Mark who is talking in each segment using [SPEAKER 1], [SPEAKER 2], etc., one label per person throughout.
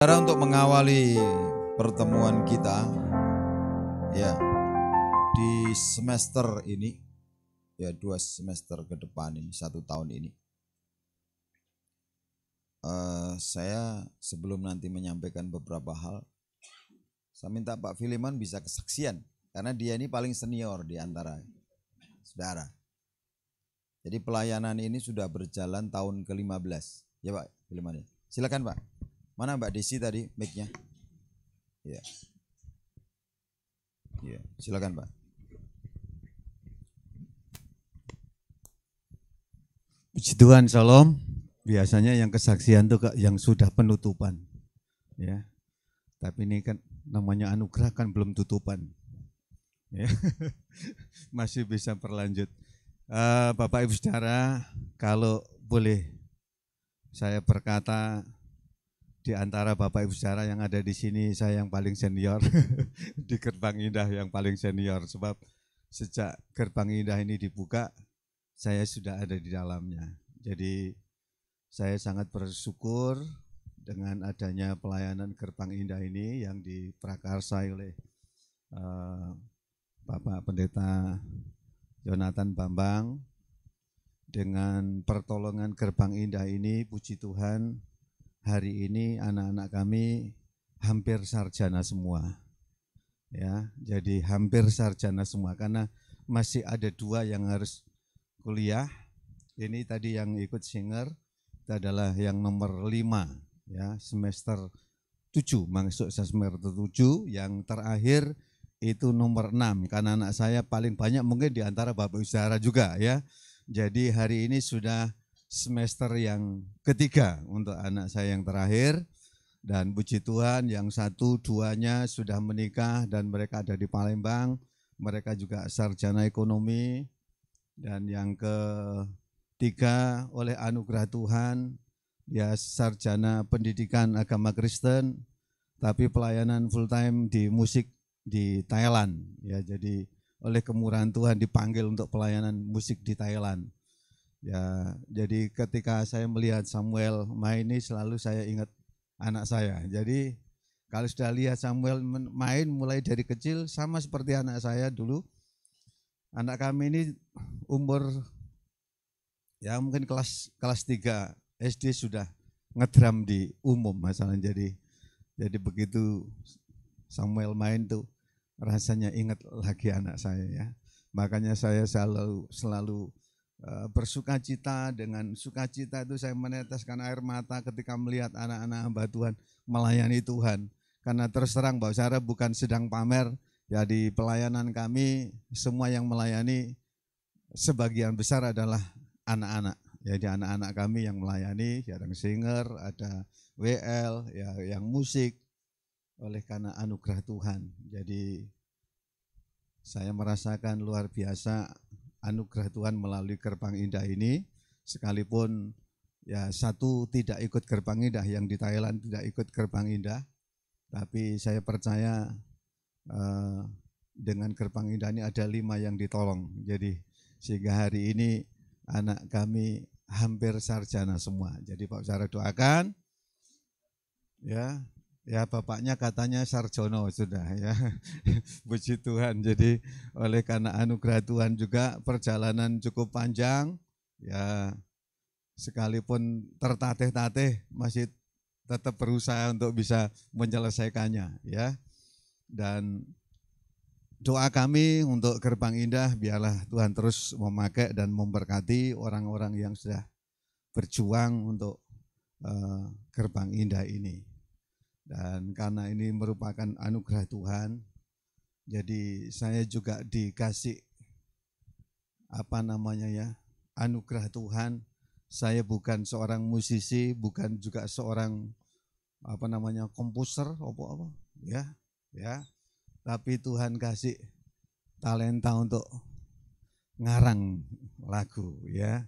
[SPEAKER 1] Cara untuk mengawali pertemuan kita ya di semester ini ya 2 semester ke depan ini 1 tahun ini, saya sebelum nanti menyampaikan beberapa hal, saya minta Pak Filiman bisa kesaksian karena dia ini paling senior di antara saudara. Jadi pelayanan ini sudah berjalan tahun ke-15 ya Pak Filiman. Silakan Pak. Mana Mbak Desi tadi mic-nya? Ya. Ya, silakan Pak.
[SPEAKER 2] Puji Tuhan, Shalom. Biasanya yang kesaksian itu yang sudah penutupan, ya. Tapi ini kan namanya anugerah kan belum tutupan, ya. Masih bisa berlanjut. Bapak Ibu Saudara, kalau boleh saya berkata di antara Bapak Ibu Saudara yang ada di sini, saya yang paling senior di Gerbang Indah, yang paling senior. Sebab sejak Gerbang Indah ini dibuka, saya sudah ada di dalamnya. Jadi saya sangat bersyukur dengan adanya pelayanan Gerbang Indah ini yang diprakarsai oleh Bapak Pendeta Jonathan Bambang. Dengan pertolongan Gerbang Indah ini, puji Tuhan, hari ini anak-anak kami hampir sarjana semua. Ya, jadi hampir sarjana semua karena masih ada 2 yang harus kuliah. Ini tadi yang ikut singer itu adalah yang nomor 5 ya, semester 7, masuk semester 7. Yang terakhir itu nomor 6 karena anak saya paling banyak mungkin di antara Bapak Ibu Saudara juga ya. Jadi hari ini sudah semester yang ketiga untuk anak saya yang terakhir. Dan puji Tuhan yang 1-2-nya sudah menikah dan mereka ada di Palembang. Mereka juga sarjana ekonomi. Dan yang ketiga oleh anugerah Tuhan, ya sarjana pendidikan agama Kristen, tapi pelayanan full time di musik di Thailand. Ya, jadi oleh kemurahan Tuhan dipanggil untuk pelayanan musik di Thailand. Ya, jadi ketika saya melihat Samuel main ini selalu saya ingat anak saya. Jadi kalau sudah lihat Samuel main mulai dari kecil sama seperti anak saya dulu. Anak kami ini umur ya mungkin kelas 3 SD sudah ngedrum di umum masalahnya. Jadi begitu Samuel main tuh rasanya ingat lagi anak saya ya. Makanya saya selalu bersukacita, dengan sukacita itu saya meneteskan air mata ketika melihat anak-anak hamba Tuhan melayani Tuhan. Karena terus terang Bapak Saudara bukan sedang pamer, ya di pelayanan kami semua yang melayani sebagian besar adalah anak-anak. Jadi anak-anak kami yang melayani, ada singer, ada WL, ya yang musik, oleh karena anugerah Tuhan. Jadi saya merasakan luar biasa anugerah Tuhan melalui Gerbang Indah ini, sekalipun ya satu tidak ikut Gerbang Indah, yang di Thailand tidak ikut Gerbang Indah, tapi saya percaya dengan Gerbang Indah ini ada 5 yang ditolong. Jadi sehingga hari ini anak kami hampir sarjana semua. Jadi Pak Saudara doakan ya. Ya bapaknya katanya sarjono sudah ya. Puji Tuhan. Jadi oleh karena anugerah Tuhan juga perjalanan cukup panjang ya, sekalipun tertatih-tatih masih tetap berusaha untuk bisa menyelesaikannya ya. Dan doa kami untuk Gerbang Indah biarlah Tuhan terus memakai dan memberkati orang-orang yang sudah berjuang untuk Gerbang Indah ini. Dan karena ini merupakan anugerah Tuhan, jadi saya juga dikasih anugerah Tuhan. Saya bukan seorang musisi, bukan juga seorang komposer ya. Tapi Tuhan kasih talenta untuk ngarang lagu ya.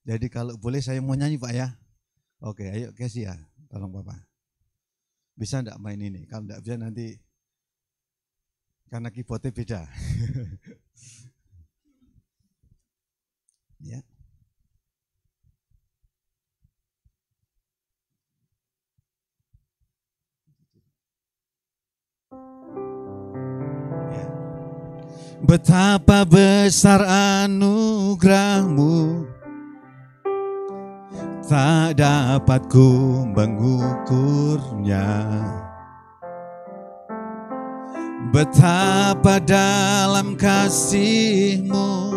[SPEAKER 2] Jadi kalau boleh saya mau nyanyi Pak ya. Oke, ayo kasih ya, tolong Bapak. Bisa enggak main ini? Kalau enggak bisa nanti karena keyboardnya beda. Ya. Betapa besar anugerah-Mu, tak dapat ku mengukurnya. Betapa dalam kasih-Mu,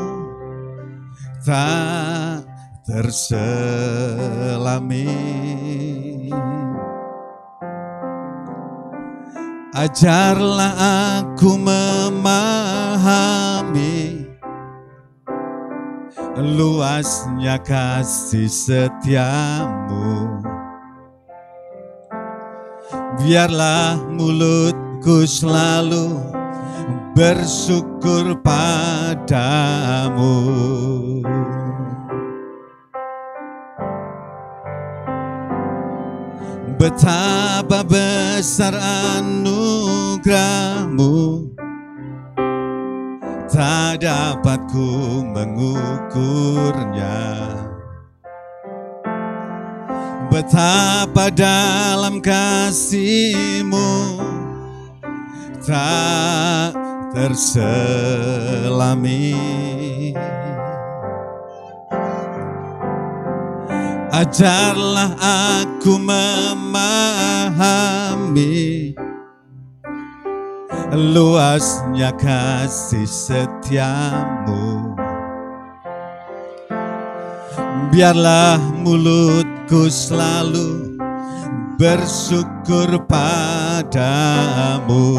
[SPEAKER 2] tak terselami. Ajarlah aku memahami luasnya kasih setia-Mu. Biarlah mulutku selalu bersyukur padamu. Betapa besar anugerah-Mu, tak dapat ku mengukurnya. Betapa dalam kasih-Mu, tak terselami. Ajarlah aku memahami luasnya kasih setia-Mu. Biarlah mulutku selalu bersyukur padamu.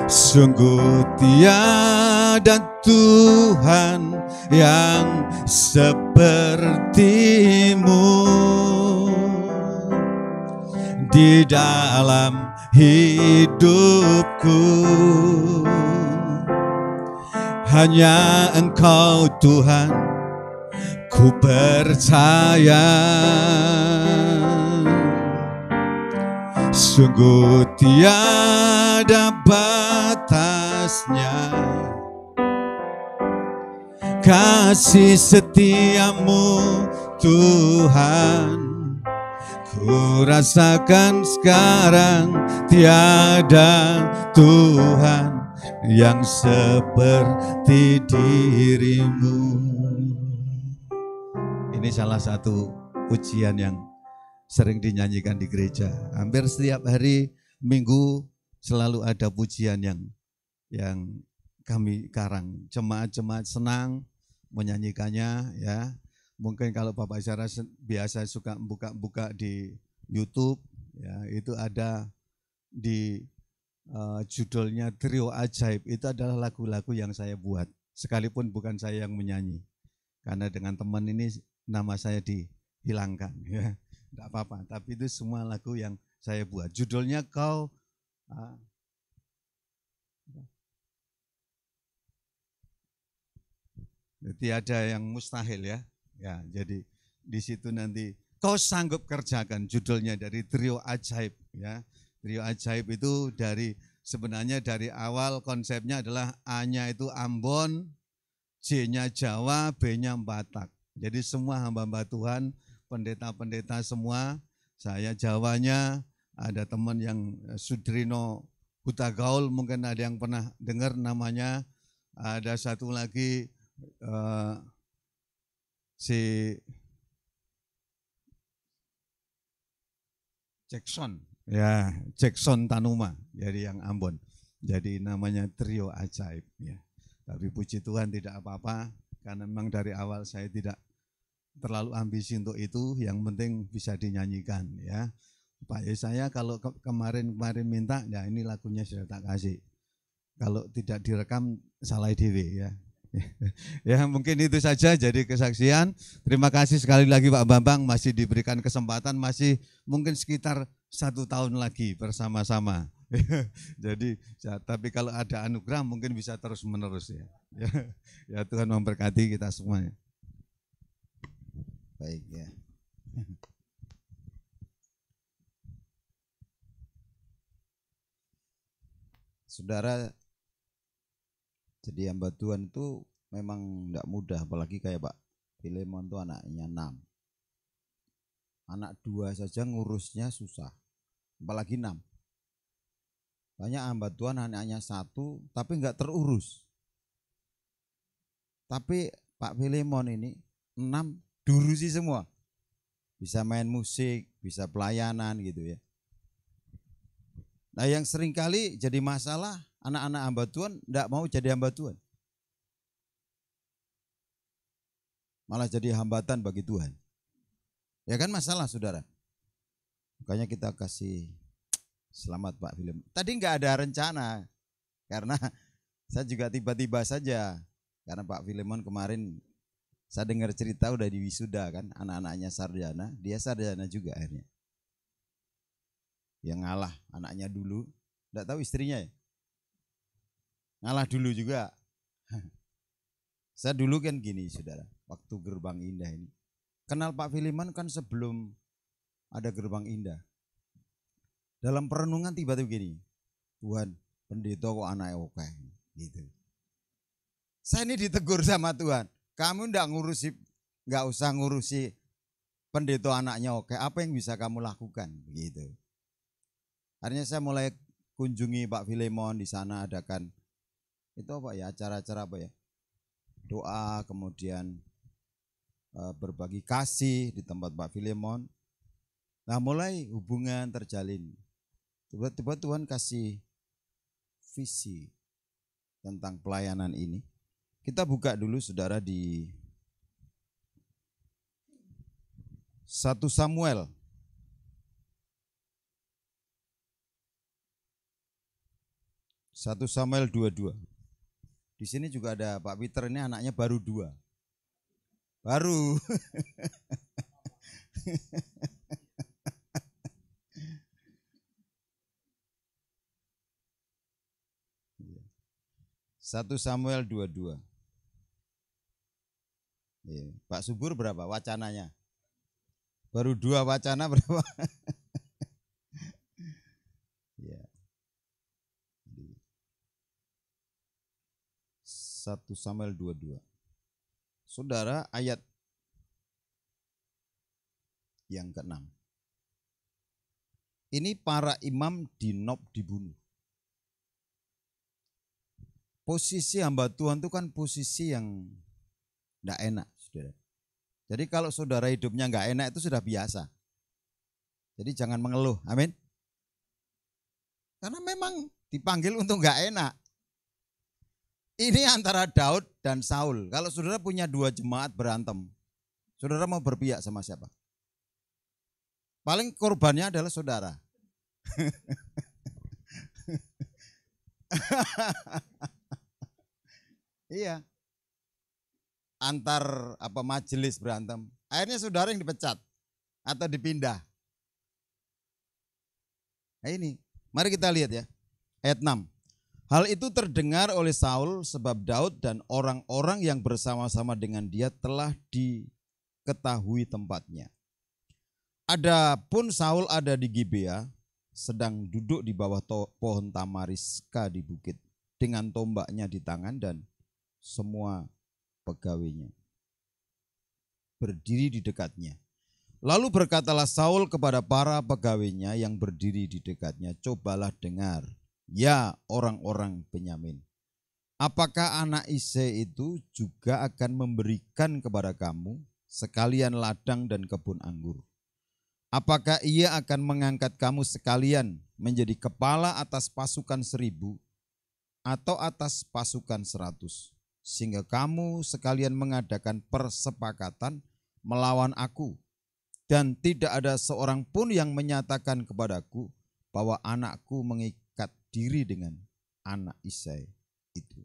[SPEAKER 2] Sungguh tiada Tuhan yang seperti-Mu di dalam hidupku. Hanya Engkau Tuhan ku percaya. Sungguh tiada batasnya kasih setia-Mu Tuhan. Ku rasakan sekarang tiada Tuhan yang seperti diri-Mu. Ini salah satu pujian yang sering dinyanyikan di gereja. Hampir setiap hari Minggu selalu ada pujian yang kami karang. Jemaat-jemaat senang menyanyikannya ya. Mungkin kalau Bapak Syara biasa suka buka-buka di YouTube ya, itu ada di judulnya Trio Ajaib. Itu adalah lagu-lagu yang saya buat, sekalipun bukan saya yang menyanyi. Karena dengan teman ini nama saya dihilangkan ya. Enggak apa-apa, tapi itu semua lagu yang saya buat. Judulnya Kau tiada yang mustahil ya. Ya, jadi di situ nanti Kau sanggup kerjakan, judulnya dari Trio Ajaib ya. Trio Ajaib itu sebenarnya dari awal konsepnya adalah A-nya itu Ambon, J-nya Jawa, B-nya Batak. Jadi semua hamba-hamba Tuhan, pendeta-pendeta semua, saya Jawanya, ada teman yang Sudrino Hutagaul, mungkin ada yang pernah dengar namanya, ada satu lagi si Jackson, ya Jackson Tanuma, jadi yang Ambon. Jadi namanya Trio Ajaib ya. Tapi puji Tuhan tidak apa-apa, karena memang dari awal saya tidak terlalu ambisi untuk itu, yang penting bisa dinyanyikan ya. Pak Yesaya kalau kemarin minta, ya ini lagunya sudah tak kasih. Kalau tidak direkam salah dewe ya. Ya mungkin itu saja jadi kesaksian. Terima kasih sekali lagi Pak Bambang, masih diberikan kesempatan, masih mungkin sekitar 1 tahun lagi bersama-sama. Jadi tapi kalau ada anugerah mungkin bisa terus menerus ya. Ya Tuhan memberkati kita semuanya.
[SPEAKER 1] Baik ya. Saudara, jadi hamba Tuhan itu memang tidak mudah, apalagi kayak Pak Filemon itu anaknya 6. Anak 2 saja ngurusnya susah, apalagi 6. Banyak hamba Tuhan anaknya satu tapi nggak terurus. Tapi Pak Filemon ini 6 diurusi semua. Bisa main musik, bisa pelayanan gitu ya. Nah yang seringkali jadi masalah anak-anak hamba Tuhan enggak mau jadi hamba Tuhan. Malah jadi hambatan bagi Tuhan. Ya kan masalah saudara. Makanya kita kasih selamat Pak Filemon. Tadi enggak ada rencana karena saya juga tiba-tiba saja. Karena Pak Filemon kemarin saya dengar cerita udah di wisuda kan, anak-anaknya sarjana, dia sarjana juga akhirnya. Yang ngalah anaknya dulu, enggak tahu istrinya ya. Ngalah dulu juga. Saya dulu kan gini saudara, waktu Gerbang Indah ini. Kenal Pak Filemon kan sebelum ada Gerbang Indah. Dalam perenungan tiba-tiba gini, Tuhan pendeta kok anaknya oke gitu. Saya ini ditegur sama Tuhan, kamu nggak usah ngurusi pendeta anaknya oke, apa yang bisa kamu lakukan gitu. Akhirnya saya mulai kunjungi Pak Filemon di sana, adakan itu apa ya, acara-acara apa ya, doa, kemudian berbagi kasih di tempat Pak Filemon. Nah mulai hubungan terjalin. Tiba-tiba Tuhan kasih visi tentang pelayanan ini. Kita buka dulu saudara di 1 Samuel. 1 Samuel 22. Di sini juga ada Pak Peter, ini anaknya baru 2. Baru. Satu Samuel 22. Pak Subur berapa wacananya? Baru 2 wacana berapa? Ya. 1 Samuel 22. Saudara, ayat yang ke-6. Ini para imam di Nob dibunuh. Posisi hamba Tuhan itu kan posisi yang tidak enak, saudara. Jadi kalau saudara hidupnya nggak enak itu sudah biasa. Jadi jangan mengeluh, amin. Karena memang dipanggil untuk nggak enak. Ini antara Daud dan Saul. Kalau saudara punya 2 jemaat berantem, saudara mau berpihak sama siapa? Paling korbannya adalah saudara. Iya. Antar majelis berantem. Akhirnya saudara yang dipecat atau dipindah. Nah ini, mari kita lihat ya. Ayat 6. Hal itu terdengar oleh Saul sebab Daud dan orang-orang yang bersama-sama dengan dia telah diketahui tempatnya. Adapun Saul ada di Gibea, sedang duduk di bawah pohon tamariska di bukit dengan tombaknya di tangan dan semua pegawainya berdiri di dekatnya. Lalu berkatalah Saul kepada para pegawainya yang berdiri di dekatnya, cobalah dengar, ya orang-orang Benyamin. Apakah anak Isai itu juga akan memberikan kepada kamu sekalian ladang dan kebun anggur? Apakah ia akan mengangkat kamu sekalian menjadi kepala atas pasukan 1000 atau atas pasukan 100? Sehingga kamu sekalian mengadakan persepakatan melawan aku. Dan tidak ada seorang pun yang menyatakan kepadaku bahwa anakku mengikat diri dengan anak Isai itu.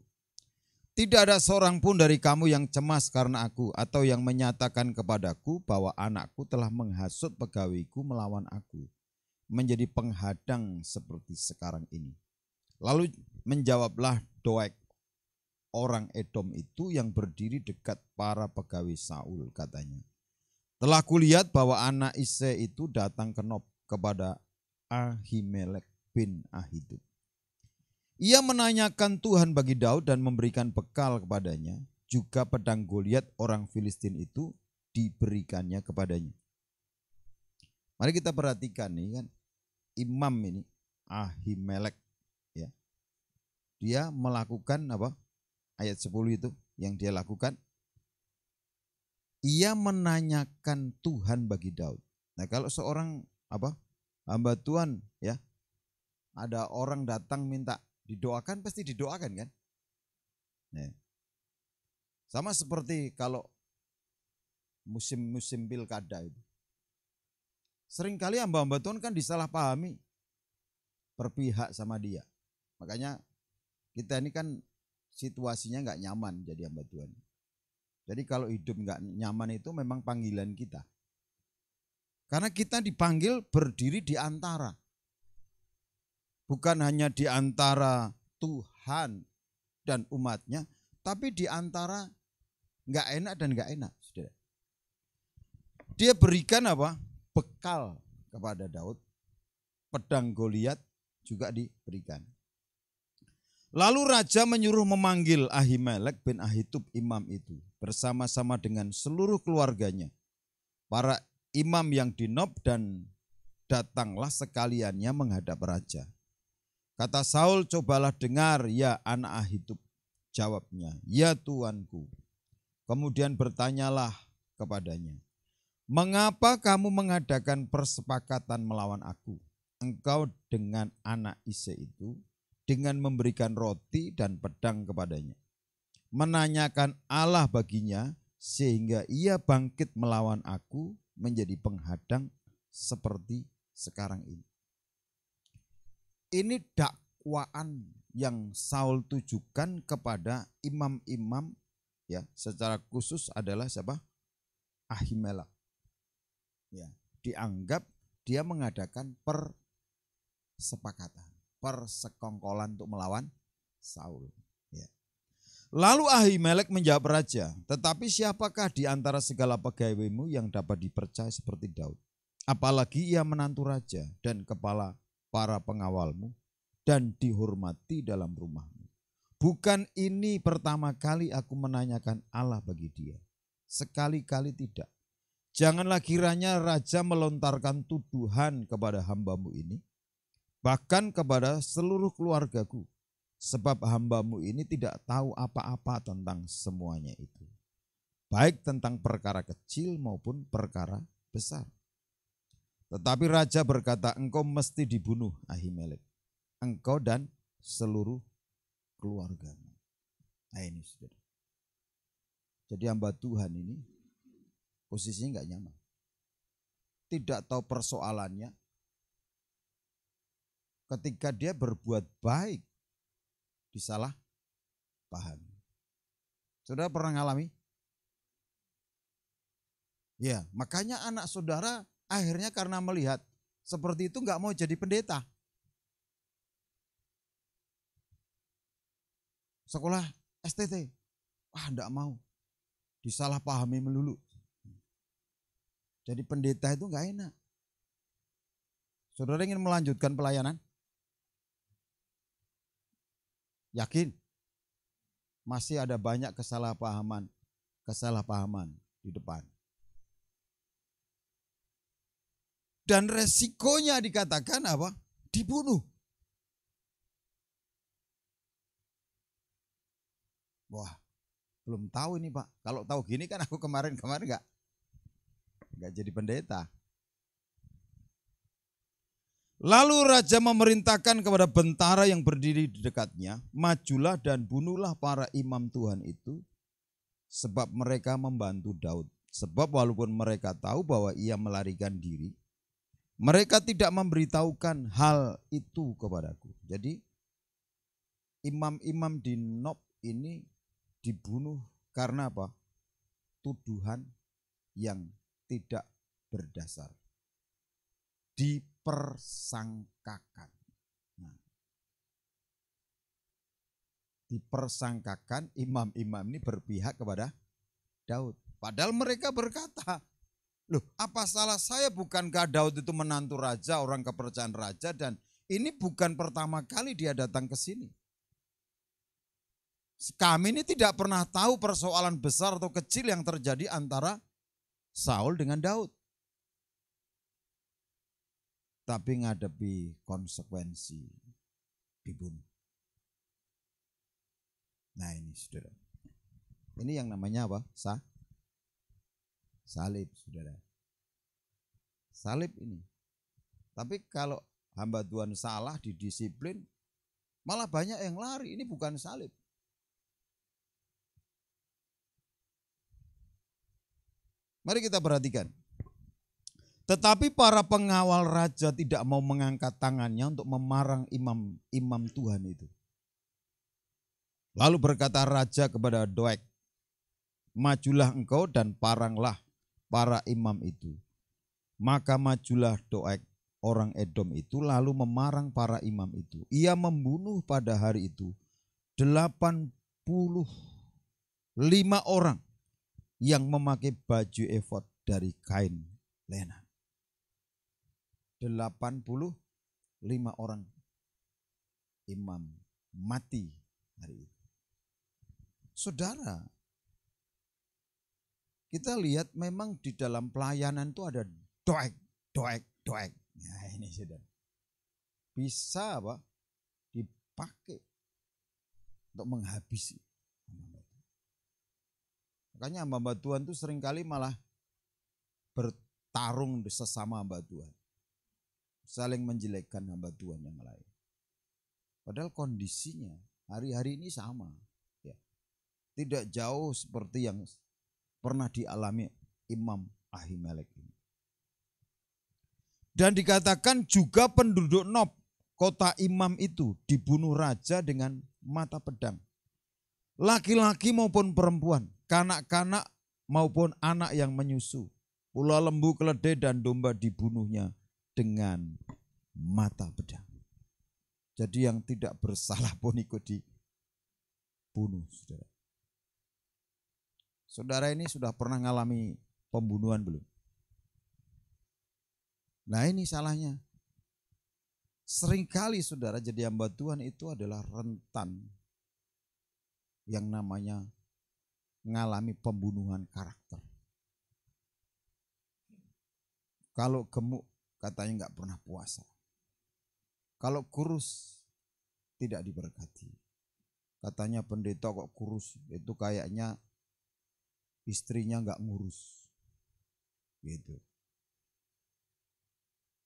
[SPEAKER 1] Tidak ada seorang pun dari kamu yang cemas karena aku atau yang menyatakan kepadaku bahwa anakku telah menghasut pegawaiku melawan aku, menjadi penghadang seperti sekarang ini. Lalu menjawablah Doeg, orang Edom itu yang berdiri dekat para pegawai Saul, katanya, telah kulihat bahwa anak Isai itu datang ke Nob kepada Ahimelek bin Ahitub. Ia menanyakan Tuhan bagi Daud dan memberikan bekal kepadanya, juga pedang Goliat orang Filistin itu diberikannya kepadanya. Mari kita perhatikan nih kan, imam ini Ahimelek dia melakukan apa? Ayat 10 itu yang dia lakukan. Ia menanyakan Tuhan bagi Daud. Nah, kalau seorang apa? Hamba Tuhan ya, ada orang datang minta didoakan, pasti didoakan kan? Nah, sama seperti kalau musim-musim pilkada itu. Seringkali hamba-hamba Tuhan kan disalahpahami, berpihak sama dia. Makanya kita ini kan situasinya nggak nyaman jadi hamba Tuhan. Jadi kalau hidup nggak nyaman itu memang panggilan kita. Karena kita dipanggil berdiri di antara. Bukan hanya di antara Tuhan dan umatnya, tapi di antara nggak enak dan nggak enak. Saudara. Dia berikan apa? Bekal kepada Daud. Pedang Goliat juga diberikan. Lalu raja menyuruh memanggil Ahimelek bin Ahitub imam itu bersama-sama dengan seluruh keluarganya. Para imam yang di Nob, dan datanglah sekaliannya menghadap raja. Kata Saul, cobalah dengar ya anak Ahitub. Jawabnya, ya tuanku. Kemudian bertanyalah kepadanya, mengapa kamu mengadakan persepakatan melawan aku? Engkau dengan anak Ise itu, dengan memberikan roti dan pedang kepadanya. Menanyakan Allah baginya, sehingga ia bangkit melawan aku, menjadi penghadang seperti sekarang ini. Ini dakwaan yang Saul tujukan kepada imam-imam ya, secara khusus adalah siapa? Ahimelek. Ya, dianggap dia mengadakan persepakatan, persekongkolan untuk melawan Saul. Ya. Lalu Ahimelek menjawab raja, tetapi siapakah di antara segala pegawaimu yang dapat dipercaya seperti Daud? Apalagi ia menantu raja dan kepala para pengawalmu dan dihormati dalam rumahmu. Bukan ini pertama kali aku menanyakan Allah bagi dia. Sekali-kali tidak. Janganlah kiranya raja melontarkan tuduhan kepada hambamu ini, bahkan kepada seluruh keluargaku. Sebab hambamu ini tidak tahu apa-apa tentang semuanya itu. Baik tentang perkara kecil maupun perkara besar. Tetapi raja berkata, engkau mesti dibunuh Ahimelek. Engkau dan seluruh keluargamu. Nah ini saudara. Jadi hamba Tuhan ini posisinya nggak nyaman. Tidak tahu persoalannya. Ketika dia berbuat baik, disalah pahami. Saudara pernah ngalami? Ya, makanya anak saudara akhirnya karena melihat seperti itu nggak mau jadi pendeta. Sekolah STT, enggak mau. Disalahpahami melulu. Jadi pendeta itu enggak enak. Saudara ingin melanjutkan pelayanan? Yakin? Masih ada banyak kesalahpahaman di depan. Dan resikonya dikatakan apa? Dibunuh. Wah, belum tahu ini Pak. Kalau tahu gini kan aku kemarin enggak jadi pendeta. Lalu raja memerintahkan kepada bentara yang berdiri di dekatnya, majulah dan bunuhlah para imam Tuhan itu, sebab mereka membantu Daud. Sebab walaupun mereka tahu bahwa ia melarikan diri, mereka tidak memberitahukan hal itu kepadaku. Jadi imam-imam di Nob ini dibunuh karena apa? Tuduhan yang tidak berdasar. Dipersangkakan. Nah, dipersangkakan imam-imam ini berpihak kepada Daud. Padahal mereka berkata, loh apa salah saya, bukankah Daud itu menantu raja, orang kepercayaan raja, dan ini bukan pertama kali dia datang ke sini. Kami ini tidak pernah tahu persoalan besar atau kecil yang terjadi antara Saul dengan Daud. Tapi ngadepi konsekuensi dibunuh. Nah ini saudara. Ini yang namanya apa? Salib saudara. Salib ini. Tapi kalau hamba Tuhan salah didisiplin, malah banyak yang lari. Ini bukan salib. Mari kita perhatikan. Tetapi para pengawal raja tidak mau mengangkat tangannya untuk memarang imam Tuhan itu. Lalu berkata raja kepada Doeg, majulah engkau dan paranglah para imam itu. Maka majulah Doeg orang Edom itu lalu memarang para imam itu. Ia membunuh pada hari itu 85 orang yang memakai baju efod dari kain lena. 85 orang imam mati hari itu. Saudara, kita lihat memang di dalam pelayanan itu ada Doeg. Nah ini saudara. Bisa apa? Dipakai untuk menghabisi. Makanya hamba Tuhan itu seringkali malah bertarung sesama hamba Tuhan. Saling menjelekkan hamba Tuhan yang lain. Padahal kondisinya hari-hari ini sama. Ya. Tidak jauh seperti yang pernah dialami Imam Ahimelek ini. Dan dikatakan juga penduduk Nob, kota imam itu dibunuh raja dengan mata pedang. Laki-laki maupun perempuan, kanak-kanak maupun anak yang menyusu. Pula lembu, keledai dan domba dibunuhnya dengan mata pedang. Jadi yang tidak bersalah pun ikut dibunuh, saudara. Saudara ini sudah pernah mengalami pembunuhan belum? Nah ini salahnya. Seringkali saudara jadi hamba Tuhan itu adalah rentan yang namanya mengalami pembunuhan karakter. Kalau gemuk katanya nggak pernah puasa. Kalau kurus tidak diberkati. Katanya pendeta kok kurus, itu kayaknya istrinya nggak ngurus. Gitu.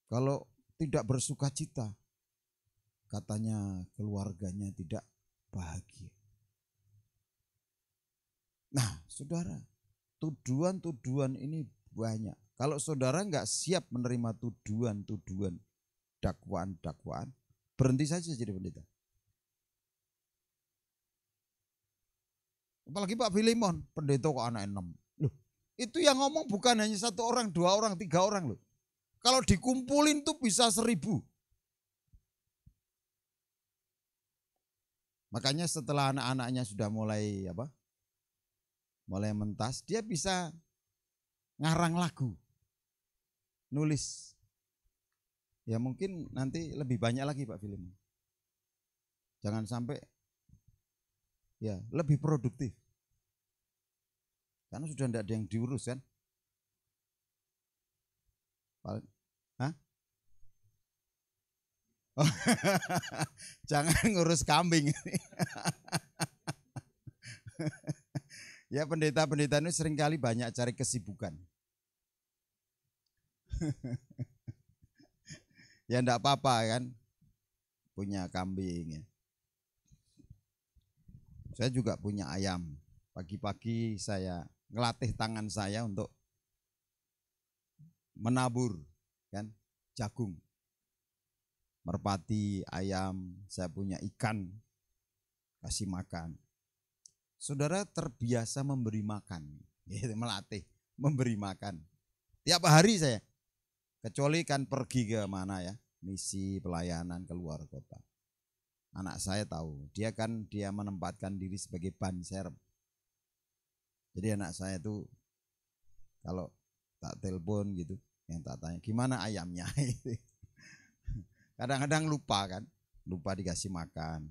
[SPEAKER 1] Kalau tidak bersukacita, katanya keluarganya tidak bahagia. Nah, saudara, tuduhan-tuduhan ini banyak. Kalau saudara nggak siap menerima tuduhan-tuduhan, dakwaan-dakwaan, berhenti saja jadi pendeta. Apalagi Pak Filimon, pendeta kok anak 6. Loh, itu yang ngomong bukan hanya 1 orang, 2 orang, 3 orang loh. Kalau dikumpulin tuh bisa 1000. Makanya setelah anak-anaknya sudah mulai mentas, dia bisa ngarang lagu, nulis. Ya mungkin nanti lebih banyak lagi Pak Filimon. Jangan sampai ya lebih produktif. Karena sudah tidak ada yang diurus kan. Hah? Oh, jangan ngurus kambing. Ya pendeta-pendeta ini seringkali banyak cari kesibukan. Ya enggak apa-apa kan, punya kambing ya. Saya juga punya ayam. Pagi-pagi saya ngelatih tangan saya untuk menabur kan jagung. Merpati, ayam, saya punya ikan, kasih makan. Saudara terbiasa memberi makan, melatih, memberi makan. Tiap hari saya, kecuali kan pergi ke mana ya, misi pelayanan keluar kota. Anak saya tahu, dia menempatkan diri sebagai ban serep. Jadi anak saya tuh kalau tak telepon gitu, yang tak tanya gimana ayamnya. Kadang-kadang lupa kan, lupa dikasih makan.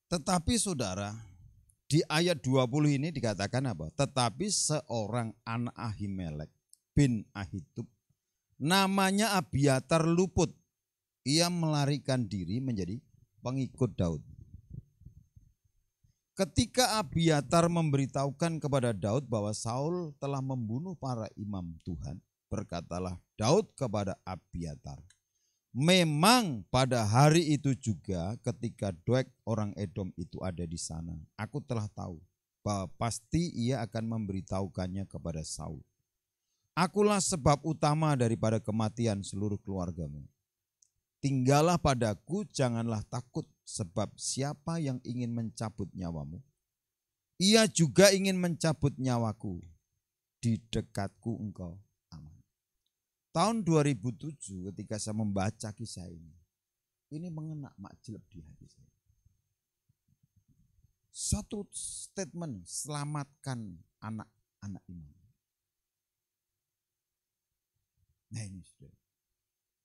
[SPEAKER 1] Tetapi saudara, di ayat 20 ini dikatakan apa? Tetapi seorang anak Ahimelek bin Ahitub, namanya Abiatar luput. Ia melarikan diri menjadi pengikut Daud. ketika Abiatar memberitahukan kepada Daud bahwa Saul telah membunuh para imam Tuhan, berkatalah Daud kepada Abiatar, memang pada hari itu juga ketika Doeg orang Edom itu ada di sana, aku telah tahu bahwa pasti ia akan memberitahukannya kepada Saul. Akulah sebab utama daripada kematian seluruh keluargamu. Tinggallah padaku, janganlah takut, sebab siapa yang ingin mencabut nyawamu, ia juga ingin mencabut nyawaku. Di dekatku engkau aman. Tahun 2007 ketika saya membaca kisah ini mengena makjleb di hati saya. Satu statement, selamatkan anak-anak imam. Nah ini sudah,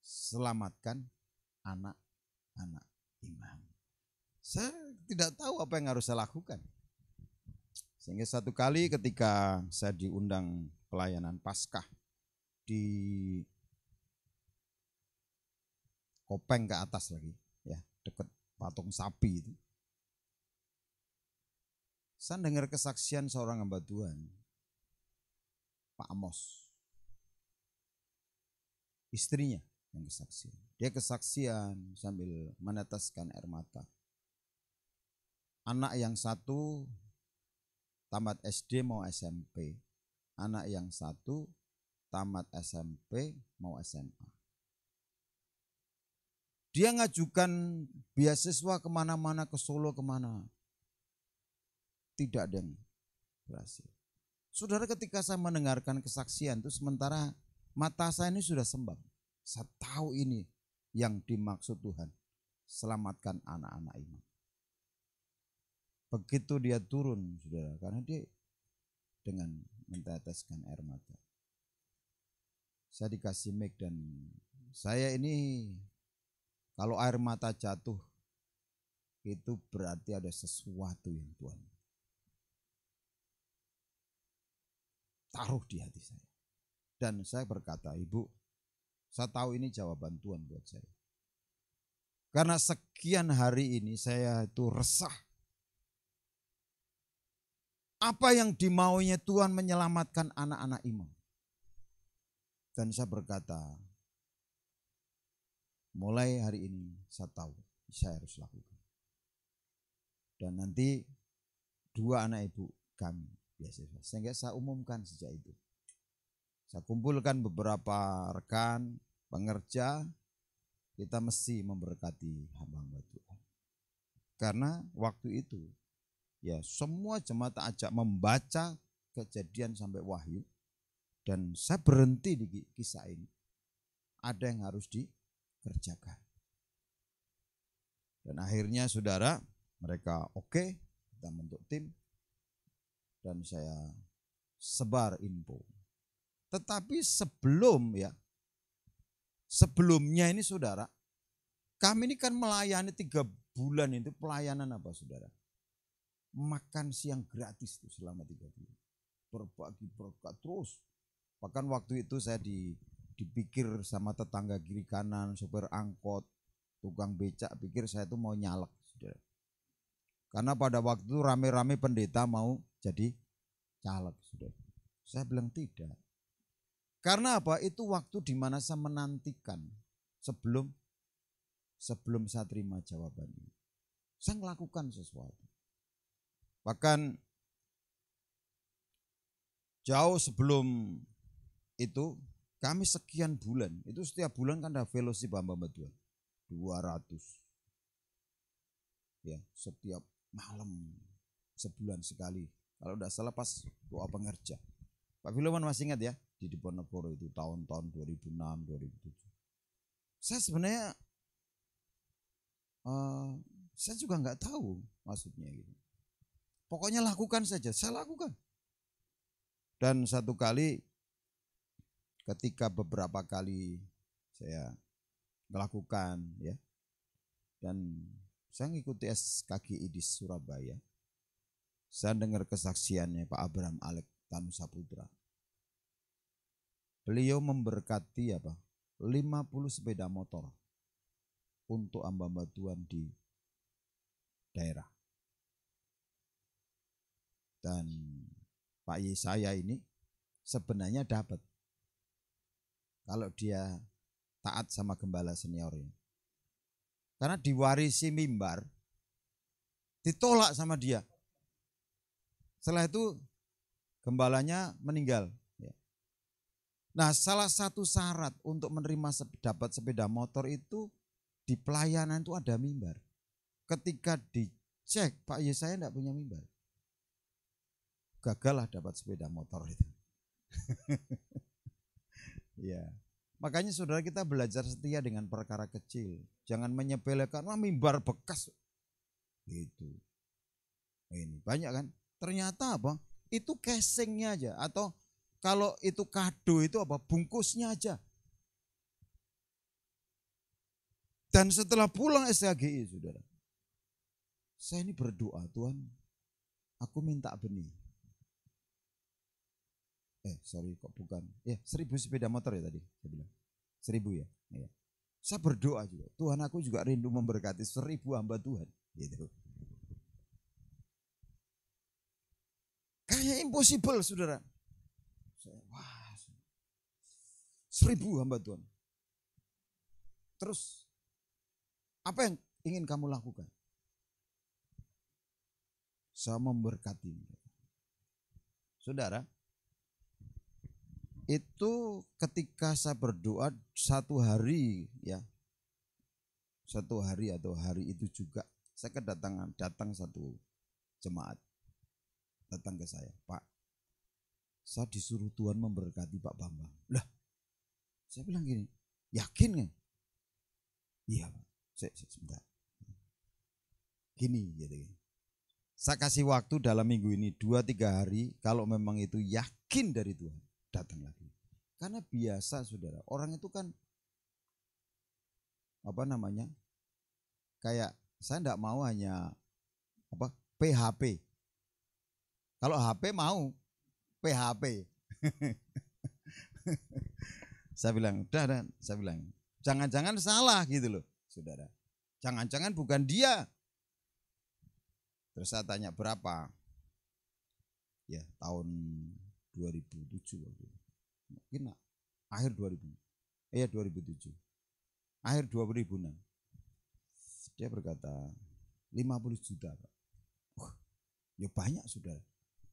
[SPEAKER 1] selamatkan anak-anak imam. Saya tidak tahu apa yang harus saya lakukan. Sehingga satu kali ketika saya diundang pelayanan Paskah di Kopeng ke atas lagi, ya dekat patung sapi itu. Saya dengar kesaksian seorang hamba Tuhan, Pak Amos. Istrinya yang kesaksian. Dia kesaksian sambil meneteskan air mata. Anak yang satu tamat SD mau SMP. Anak yang satu tamat SMP mau SMA. Dia ngajukan beasiswa kemana-mana, ke Solo kemana. Tidak ada yang berhasil. Saudara, ketika saya mendengarkan kesaksian itu, sementara mata saya ini sudah sembab. Saya tahu ini yang dimaksud Tuhan. Selamatkan anak-anak imam. Begitu dia turun, saudara, karena dia dengan meneteskan air mata. Saya dikasih mic dan saya ini kalau air mata jatuh itu berarti ada sesuatu yang Tuhan taruh di hati saya. Dan saya berkata, Ibu, saya tahu ini jawaban Tuhan buat saya. Karena sekian hari ini saya itu resah. Apa yang dimaunya Tuhan menyelamatkan anak-anak imam. Dan saya berkata, mulai hari ini saya tahu saya harus lakukan. Dan nanti 2 anak ibu kami beasiswa. Sehingga saya umumkan sejak itu. Saya kumpulkan beberapa rekan, pengerja, kita mesti memberkati hamba-hamba Tuhan. Karena waktu itu, ya semua jemaat ajak membaca Kejadian sampai Wahyu. Dan saya berhenti di kisah ini. Ada yang harus dikerjakan. Dan akhirnya saudara, mereka oke, kita bentuk tim. Dan saya sebar info. Tetapi sebelumnya ini saudara, kami ini kan melayani 3 bulan itu pelayanan apa saudara? Makan siang gratis itu selama 3 bulan. Berbagi berkat terus. Bahkan waktu itu saya dipikir sama tetangga kiri kanan, sopir angkot, tukang becak, pikir saya itu mau nyalek saudara. Karena pada waktu itu rame-rame pendeta mau jadi caleg saudara. Saya bilang tidak. Karena apa? Itu waktu di mana saya menantikan sebelum saya terima jawaban ini. Saya melakukan sesuatu. Bahkan jauh sebelum itu kami sekian bulan, itu setiap bulan kan ada fellowship hamba-hamba Tuhan. 200. Ya, setiap malam sebulan sekali. Kalau tidak salah pas doa pengerja. Pak Filoman masih ingat ya? Di Diponegoro itu tahun-tahun 2006, 2007. Saya sebenarnya saya juga nggak tahu maksudnya gitu. Pokoknya lakukan saja, saya lakukan. Dan satu kali ketika beberapa kali saya melakukan ya, dan saya ngikuti SKGI di Surabaya, saya dengar kesaksiannya Pak Abraham Alek Tanu Saputra. Beliau memberkati 50 sepeda motor untuk hamba-hamba Tuhan di daerah. Dan Pak Yesaya ini sebenarnya dapat kalau dia taat sama gembala seniornya. Karena diwarisi mimbar, ditolak sama dia. Setelah itu gembalanya meninggal. Nah, salah satu syarat untuk menerima dapat sepeda motor itu di pelayanan itu ada mimbar. Ketika dicek Pak Yesaya tidak punya mimbar, gagallah dapat sepeda motor itu. Ya, makanya saudara kita belajar setia dengan perkara kecil. Jangan menyepelekan, wah mimbar bekas. Gitu. Ini banyak kan? Ternyata apa? Itu casingnya aja, atau kalau itu kado itu apa? Bungkusnya aja. Dan setelah pulang SHGI, saudara, saya ini berdoa, Tuhan, aku minta benih. Sorry kok bukan. 1000 sepeda motor ya tadi, saya bilang. 1000 ya. Saya berdoa juga, Tuhan aku juga rindu memberkati 1000 hamba Tuhan. Gitu. Kayaknya impossible, saudara. Wah, 1000 hamba Tuhan. Terus, apa yang ingin kamu lakukan? Saya memberkati. Saudara, itu ketika saya berdoa satu hari atau hari itu juga saya datang satu jemaat datang ke saya, Pak, saya disuruh Tuhan memberkati Pak Bambang. Lah, saya bilang gini, yakin nggak? Iya Pak, sebentar. Gini gitu. Saya kasih waktu dalam minggu ini 2-3 hari, kalau memang itu yakin dari Tuhan, datang lagi. Karena biasa saudara, orang itu kan kayak saya enggak mau hanya PHP. Kalau HP mau PHP. Saya bilang, saya bilang, jangan-jangan salah gitu loh, saudara. Jangan-jangan bukan dia. Terus saya tanya berapa? Ya, tahun 2007 waktu itu. Mungkin akhir 2007. Akhir 2006. Dia berkata 50 juta, Pak. Ya banyak saudara.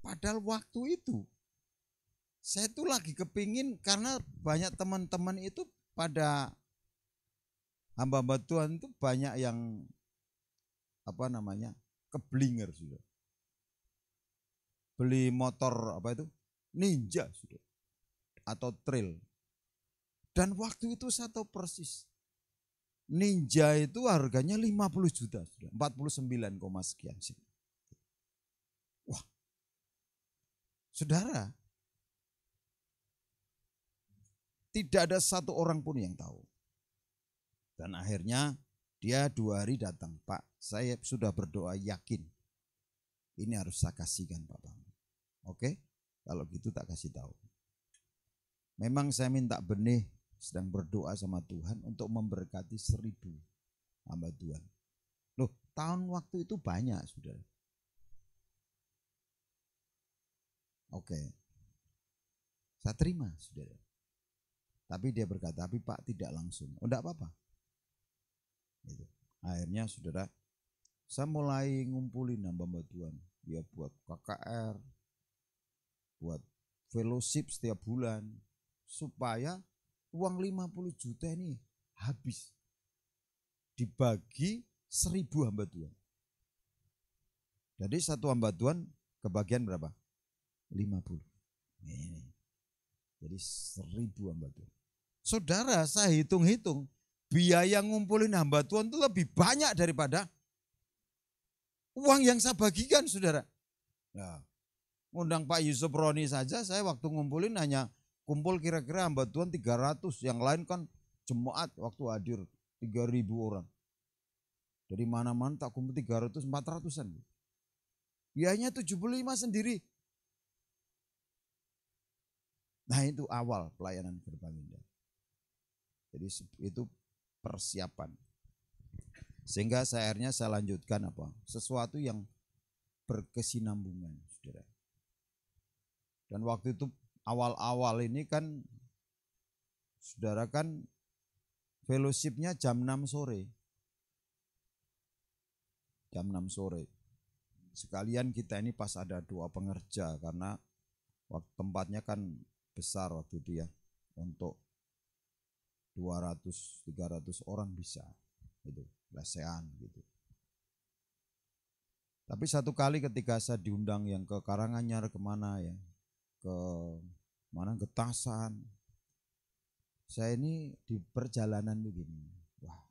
[SPEAKER 1] Padahal waktu itu saya tuh lagi kepingin, karena banyak teman-teman itu pada hamba-hamba Tuhan itu banyak yang keblinger sudah. Beli motor Ninja sudah, atau trail. Dan waktu itu saya tahu persis, Ninja itu harganya 50 juta sudah, 49, sekian sih. Wah, saudara, tidak ada satu orang pun yang tahu. Dan akhirnya dia 2 hari datang, Pak, saya sudah berdoa yakin ini harus saya kasihkan Pak Bang. Oke, kalau gitu tak kasih tahu. Memang saya minta benih, sedang berdoa sama Tuhan untuk memberkati 1000 hamba Tuhan. Loh, tahun waktu itu banyak, saudara. Oke, saya terima, saudara. Tapi dia berkata, tapi Pak tidak langsung. Oh, enggak apa-apa. Gitu. Akhirnya, saudara, saya mulai ngumpulin hamba Tuhan. Dia buat KKR, buat fellowship setiap bulan, supaya uang 50 juta ini habis. Dibagi 1000 hamba Tuhan. Jadi satu hamba Tuhan kebagian berapa? 50. Ini. Jadi 1000 hamba Tuhan. Saudara, saya hitung-hitung, biaya ngumpulin hamba Tuhan itu lebih banyak daripada uang yang saya bagikan, saudara. Nah, undang Pak Yusuf Roni saja, saya waktu ngumpulin hanya kumpul kira-kira hamba Tuhan 300. Yang lain kan jemaat waktu hadir 3.000 orang. Dari mana-mana tak kumpul 300, 400-an. Biayanya 75 sendiri. Nah, itu awal pelayanan Gerbang Indah. Jadi itu persiapan. Sehingga akhirnya saya lanjutkan sesuatu yang berkesinambungan, saudara. Dan waktu itu awal-awal ini kan, saudara kan fellowship-nya jam 6 sore. Jam 6 sore. Sekalian kita ini pas ada doa pengerja karena waktu tempatnya kan besar waktu itu ya. Untuk 200-300 orang bisa. Itu lesehan gitu. Tapi satu kali ketika saya diundang yang ke Karanganyar kemana ya, ke mana Getasan, saya ini di perjalanan begini, wah,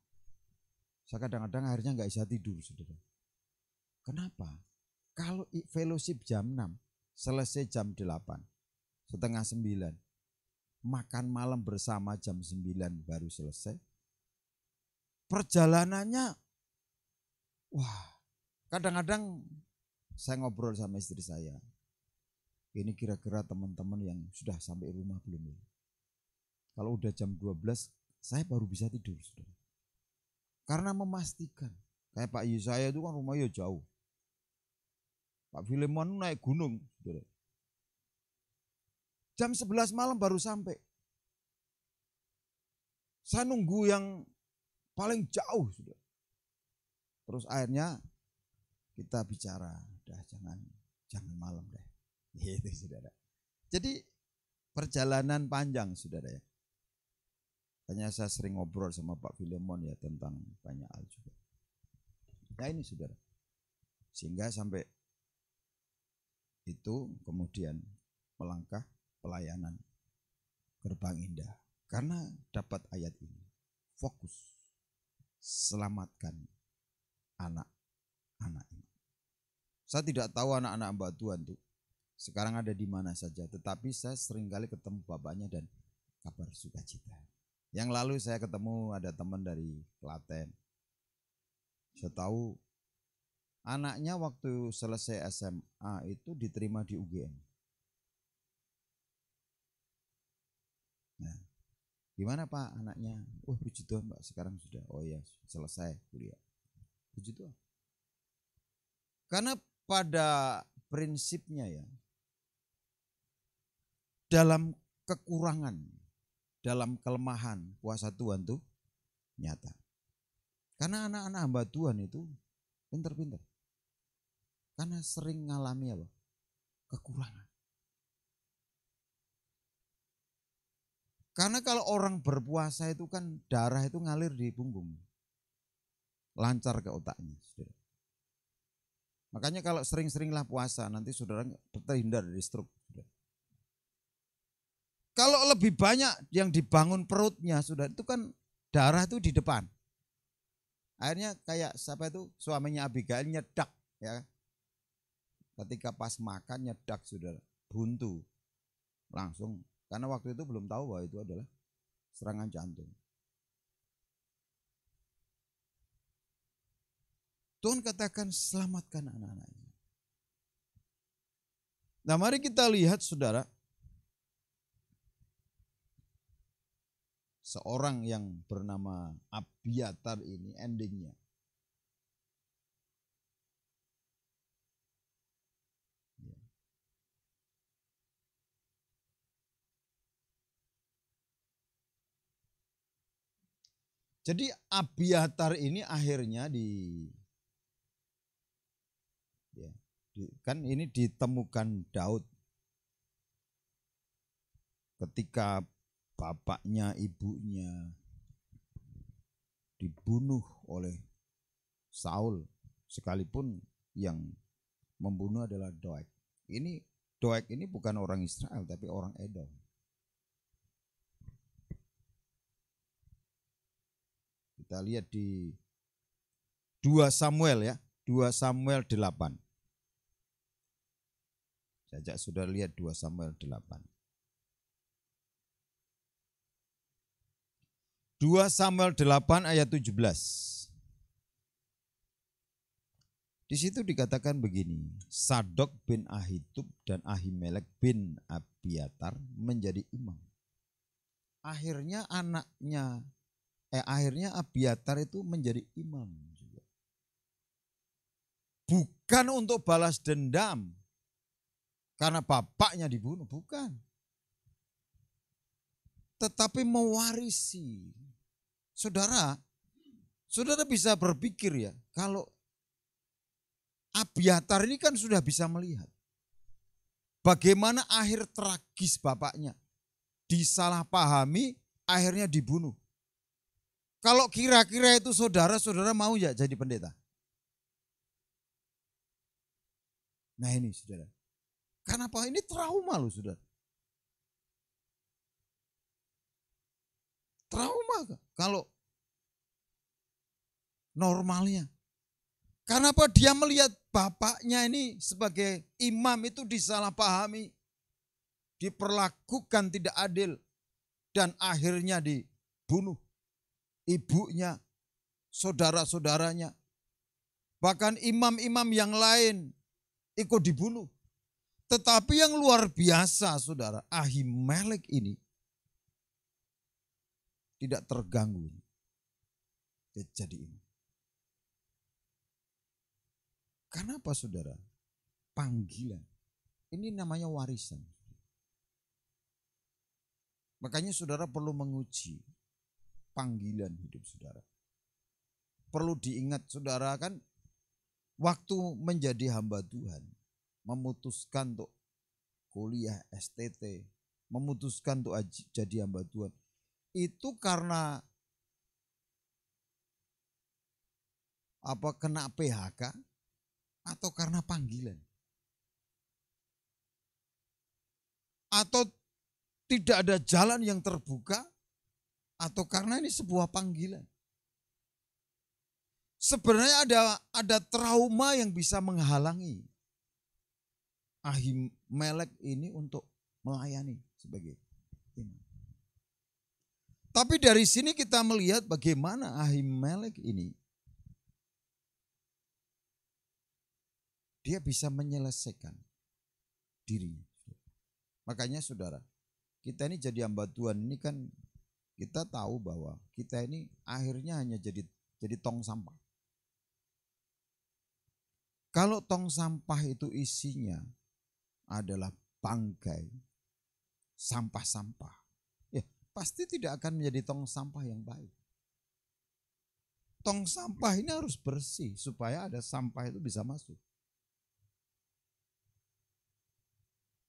[SPEAKER 1] saya kadang-kadang akhirnya nggak bisa tidur, saudara. Kenapa? Kalau fellowship jam 6, selesai jam 8, setengah 9, makan malam bersama jam 9 baru selesai, perjalanannya, wah, kadang-kadang saya ngobrol sama istri saya, ini kira-kira teman-teman yang sudah sampai rumah belum ya? Kalau udah jam 12, saya baru bisa tidur, saudara. Karena memastikan, kayak Pak Yesaya itu kan rumahnya jauh. Pak Filemon naik gunung, saudara. Jam 11 malam baru sampai. Saya nunggu yang paling jauh, saudara. Terus akhirnya kita bicara, udah jangan malam deh. Gitu, saudara. Jadi perjalanan panjang, saudara ya. Hanya saya sering ngobrol sama Pak Filemon ya tentang banyak hal juga. Nah ini saudara. Sehingga sampai itu kemudian melangkah pelayanan Gerbang Indah. Karena dapat ayat ini. Fokus. Selamatkan anak-anak ini. Saya tidak tahu anak-anak hamba Tuhan tuh sekarang ada di mana saja. Tetapi saya seringkali ketemu bapaknya dan kabar sukacita. Yang lalu saya ketemu ada teman dari Klaten. Saya tahu anaknya waktu selesai SMA itu diterima di UGM. Nah, gimana Pak anaknya? Oh puji Tuhan Pak, sekarang sudah. Oh iya, selesai kuliah. Puji Tuhan. Karena pada prinsipnya ya, dalam kekurangan, dalam kelemahan, kuasa Tuhan tuh nyata. Karena anak-anak hamba Tuhan itu pinter-pinter. Karena sering ngalami apa? Kekurangan. Karena kalau orang berpuasa itu kan darah itu ngalir di punggung. Lancar ke otaknya. Saudara. Makanya kalau sering-seringlah puasa nanti saudara terhindar dari stroke. Saudara. Kalau lebih banyak yang dibangun perutnya sudah itu kan darah itu di depan. Akhirnya kayak siapa itu suaminya Abigail nyedak ya. Ketika pas makan nyedak saudara, buntu. Langsung karena waktu itu belum tahu bahwa itu adalah serangan jantung. Tuhan katakan selamatkan anak-anaknya. Nah mari kita lihat saudara. Seorang yang bernama Abiatar ini endingnya. Ya. Jadi Abiatar ini akhirnya kan ini ditemukan Daud ketika bapaknya, ibunya dibunuh oleh Saul, sekalipun yang membunuh adalah Doeg. Doeg ini bukan orang Israel tapi orang Edom. Kita lihat di 2 Samuel ya, 2 Samuel 8. Saya ajak saudara lihat 2 Samuel 8. 2 Samuel 8 ayat 17. Di situ dikatakan begini, Sadok bin Ahitub dan Ahimelek bin Abiatar menjadi imam. Akhirnya akhirnya Abiatar itu menjadi imam juga. Bukan untuk balas dendam, karena bapaknya dibunuh, bukan. Tetapi mewarisi. Saudara bisa berpikir ya, kalau Abiatar ini kan sudah bisa melihat bagaimana akhir tragis bapaknya. Disalahpahami, akhirnya dibunuh. Kalau kira-kira itu saudara mau ya jadi pendeta? Nah ini saudara. Kenapa? Ini trauma loh saudara. Trauma kalau normalnya. Kenapa dia melihat bapaknya ini sebagai imam itu disalahpahami, diperlakukan tidak adil, dan akhirnya dibunuh. Ibunya, saudara-saudaranya, bahkan imam-imam yang lain ikut dibunuh. Tetapi yang luar biasa saudara, Ahimelek ini tidak terganggu. Jadi ini. Kenapa saudara? Panggilan. Ini namanya warisan. Makanya saudara perlu menguji panggilan hidup saudara. Perlu diingat saudara kan waktu menjadi hamba Tuhan. Memutuskan untuk kuliah STT. Memutuskan untuk jadi hamba Tuhan. Itu karena kena PHK atau karena panggilan? Atau tidak ada jalan yang terbuka, atau karena ini sebuah panggilan? Sebenarnya ada trauma yang bisa menghalangi Ahimelek ini untuk melayani sebagai imam. Tapi dari sini kita melihat bagaimana Ahimelek ini dia bisa menyelesaikan dirinya. Makanya saudara, kita ini jadi hamba Tuhan ini kan kita tahu bahwa kita ini akhirnya hanya jadi tong sampah. Kalau tong sampah itu isinya adalah bangkai, sampah-sampah, ya pasti tidak akan menjadi tong sampah yang baik. Tong sampah ini harus bersih supaya ada sampah itu bisa masuk.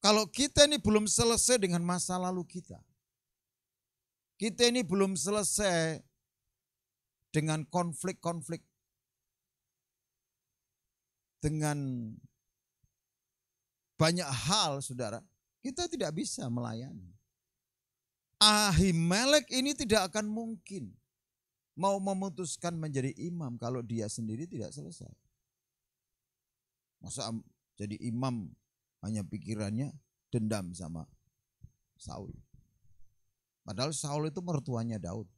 [SPEAKER 1] Kalau kita ini belum selesai dengan masa lalu kita ini belum selesai dengan konflik-konflik, dengan banyak hal saudara, kita tidak bisa melayani. Ahimelek ini tidak akan mungkin mau memutuskan menjadi imam kalau dia sendiri tidak selesai. Masa jadi imam hanya pikirannya dendam sama Saul. Padahal Saul itu mertuanya Daud.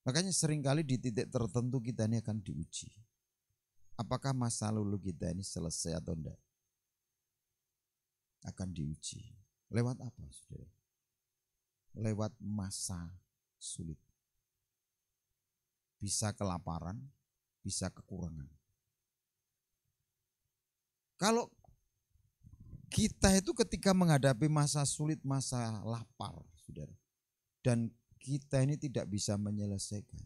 [SPEAKER 1] Makanya seringkali di titik tertentu kita ini akan diuji. Apakah masa lalu kita ini selesai atau enggak? Akan diuji. Lewat apa saudara? Lewat masa sulit. Bisa kelaparan, bisa kekurangan. Kalau kita itu ketika menghadapi masa sulit, masa lapar, saudara, dan kita ini tidak bisa menyelesaikan,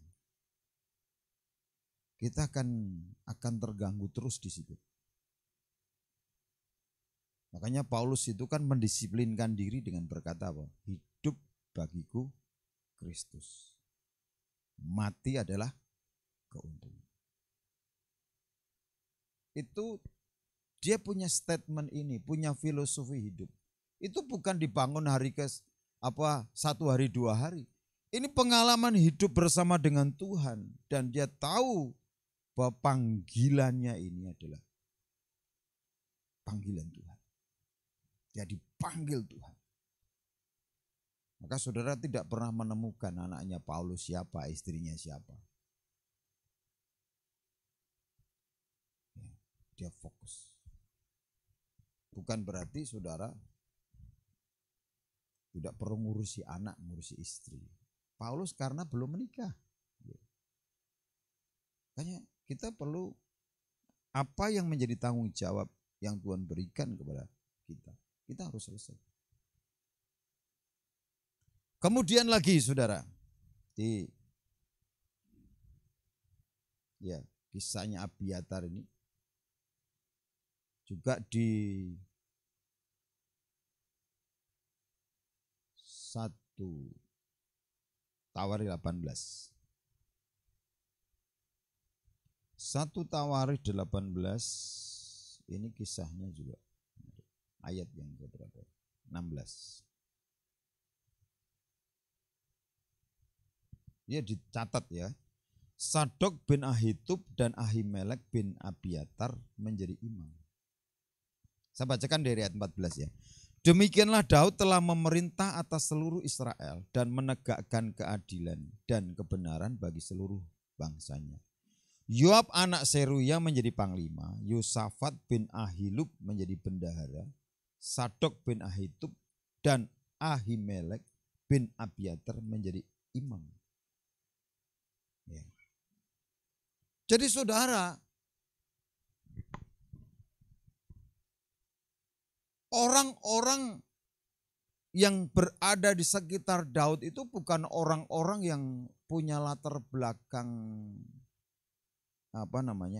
[SPEAKER 1] kita akan terganggu terus di situ. Makanya Paulus itu kan mendisiplinkan diri dengan berkata apa? Hidup bagiku Kristus, mati adalah keuntungan. Itu dia punya statement ini, punya filosofi hidup. Itu bukan dibangun satu hari, 2 hari. Ini pengalaman hidup bersama dengan Tuhan. Dan dia tahu bahwa panggilannya ini adalah panggilan Tuhan. Dia dipanggil Tuhan. Maka saudara tidak pernah menemukan anaknya Paulus siapa, istrinya siapa. Dia fokus. Bukan berarti saudara tidak perlu ngurusi anak, ngurusi istri. Paulus karena belum menikah. Makanya kita perlu Apa yang menjadi tanggung jawab yang Tuhan berikan kepada kita? Kita harus selesai. Kemudian lagi saudara, di kisahnya Abiatar ini juga di 1 Tawarikh 18. 1 Tawarikh 18 ini kisahnya juga ayat yang berapa? 16. Dia dicatat ya. Sadok bin Ahitub dan Ahimelek bin Abiatar menjadi imam. Saya bacakan dari ayat 14 ya. Demikianlah Daud telah memerintah atas seluruh Israel dan menegakkan keadilan dan kebenaran bagi seluruh bangsanya. Yoab anak Seruya menjadi panglima, Yosafat bin Ahilub menjadi bendahara, Sadok bin Ahitub dan Ahimelek bin Abiatar menjadi imam. Ya. Jadi saudara, orang-orang yang berada di sekitar Daud itu bukan orang-orang yang punya latar belakang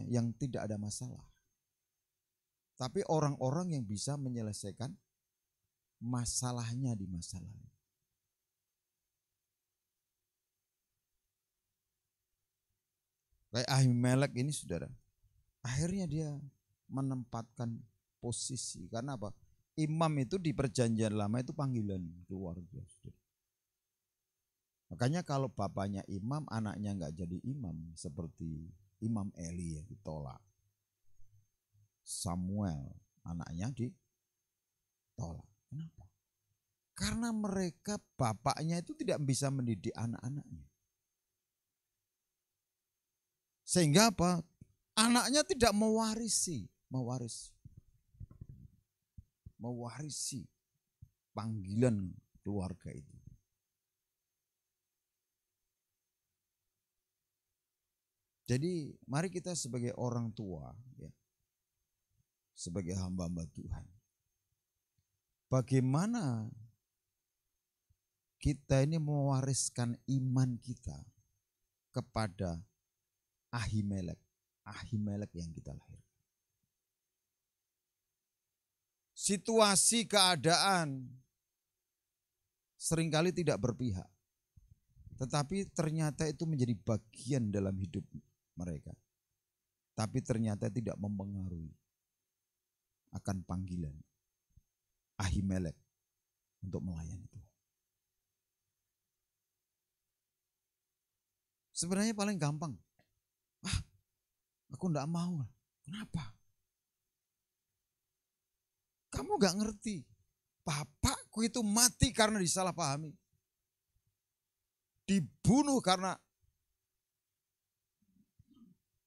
[SPEAKER 1] yang tidak ada masalah. Tapi orang-orang yang bisa menyelesaikan masalahnya di masa lalu. Kayak Ahimelek ini saudara, akhirnya dia menempatkan posisi. Karena apa? Imam itu di perjanjian lama itu panggilan keluarga. Saudara. Makanya kalau bapaknya imam, anaknya enggak jadi imam. Seperti Imam Eli ya ditolak. Samuel anaknya ditolak. Kenapa? Karena mereka bapaknya itu tidak bisa mendidik anak-anaknya. Sehingga apa? Anaknya tidak mewarisi panggilan keluarga itu. Jadi mari kita sebagai orang tua, ya, sebagai hamba-hamba Tuhan, bagaimana kita ini mewariskan iman kita kepada Ahimelek yang kita lahirkan. Situasi keadaan seringkali tidak berpihak, tetapi ternyata itu menjadi bagian dalam hidup mereka. Tapi ternyata tidak mempengaruhi akan panggilan Ahimelek untuk melayani Tuhan. Sebenarnya paling gampang. Aku enggak mau. Kenapa? Kamu enggak ngerti. Bapakku itu mati karena disalahpahami. Dibunuh karena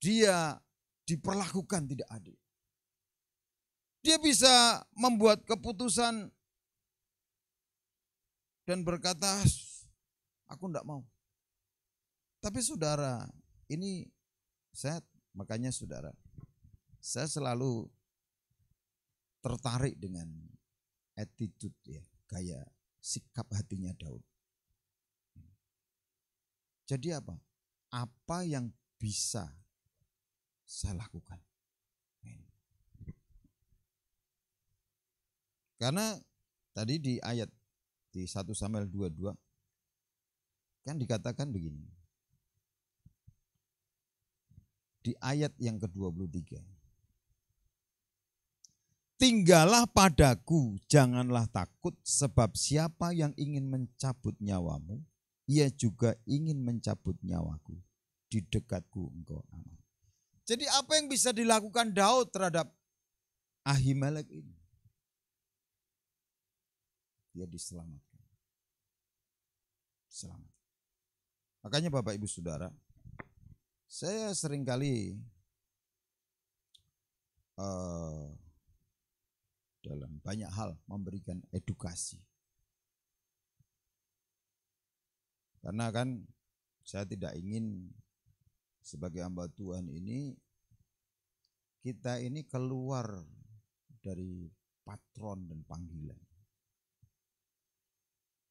[SPEAKER 1] dia diperlakukan tidak adil. Dia bisa membuat keputusan dan berkata, aku enggak mau. Tapi saudara, ini makanya saudara, saya selalu tertarik dengan attitude ya, gaya sikap hatinya Daud. Jadi apa? Apa yang bisa saya lakukan? Karena tadi di ayat di 1 Samuel 22 kan dikatakan begini. Di ayat yang ke-23. Tinggallah padaku, janganlah takut, sebab siapa yang ingin mencabut nyawamu, ia juga ingin mencabut nyawaku. Di dekatku engkau aman. Jadi apa yang bisa dilakukan Daud terhadap Ahimelek ini? Dia diselamatkan. Selamat. Makanya Bapak Ibu Saudara, saya seringkali dalam banyak hal memberikan edukasi. Karena kan saya tidak ingin sebagai hamba Tuhan ini kita ini keluar dari patron dan panggilan.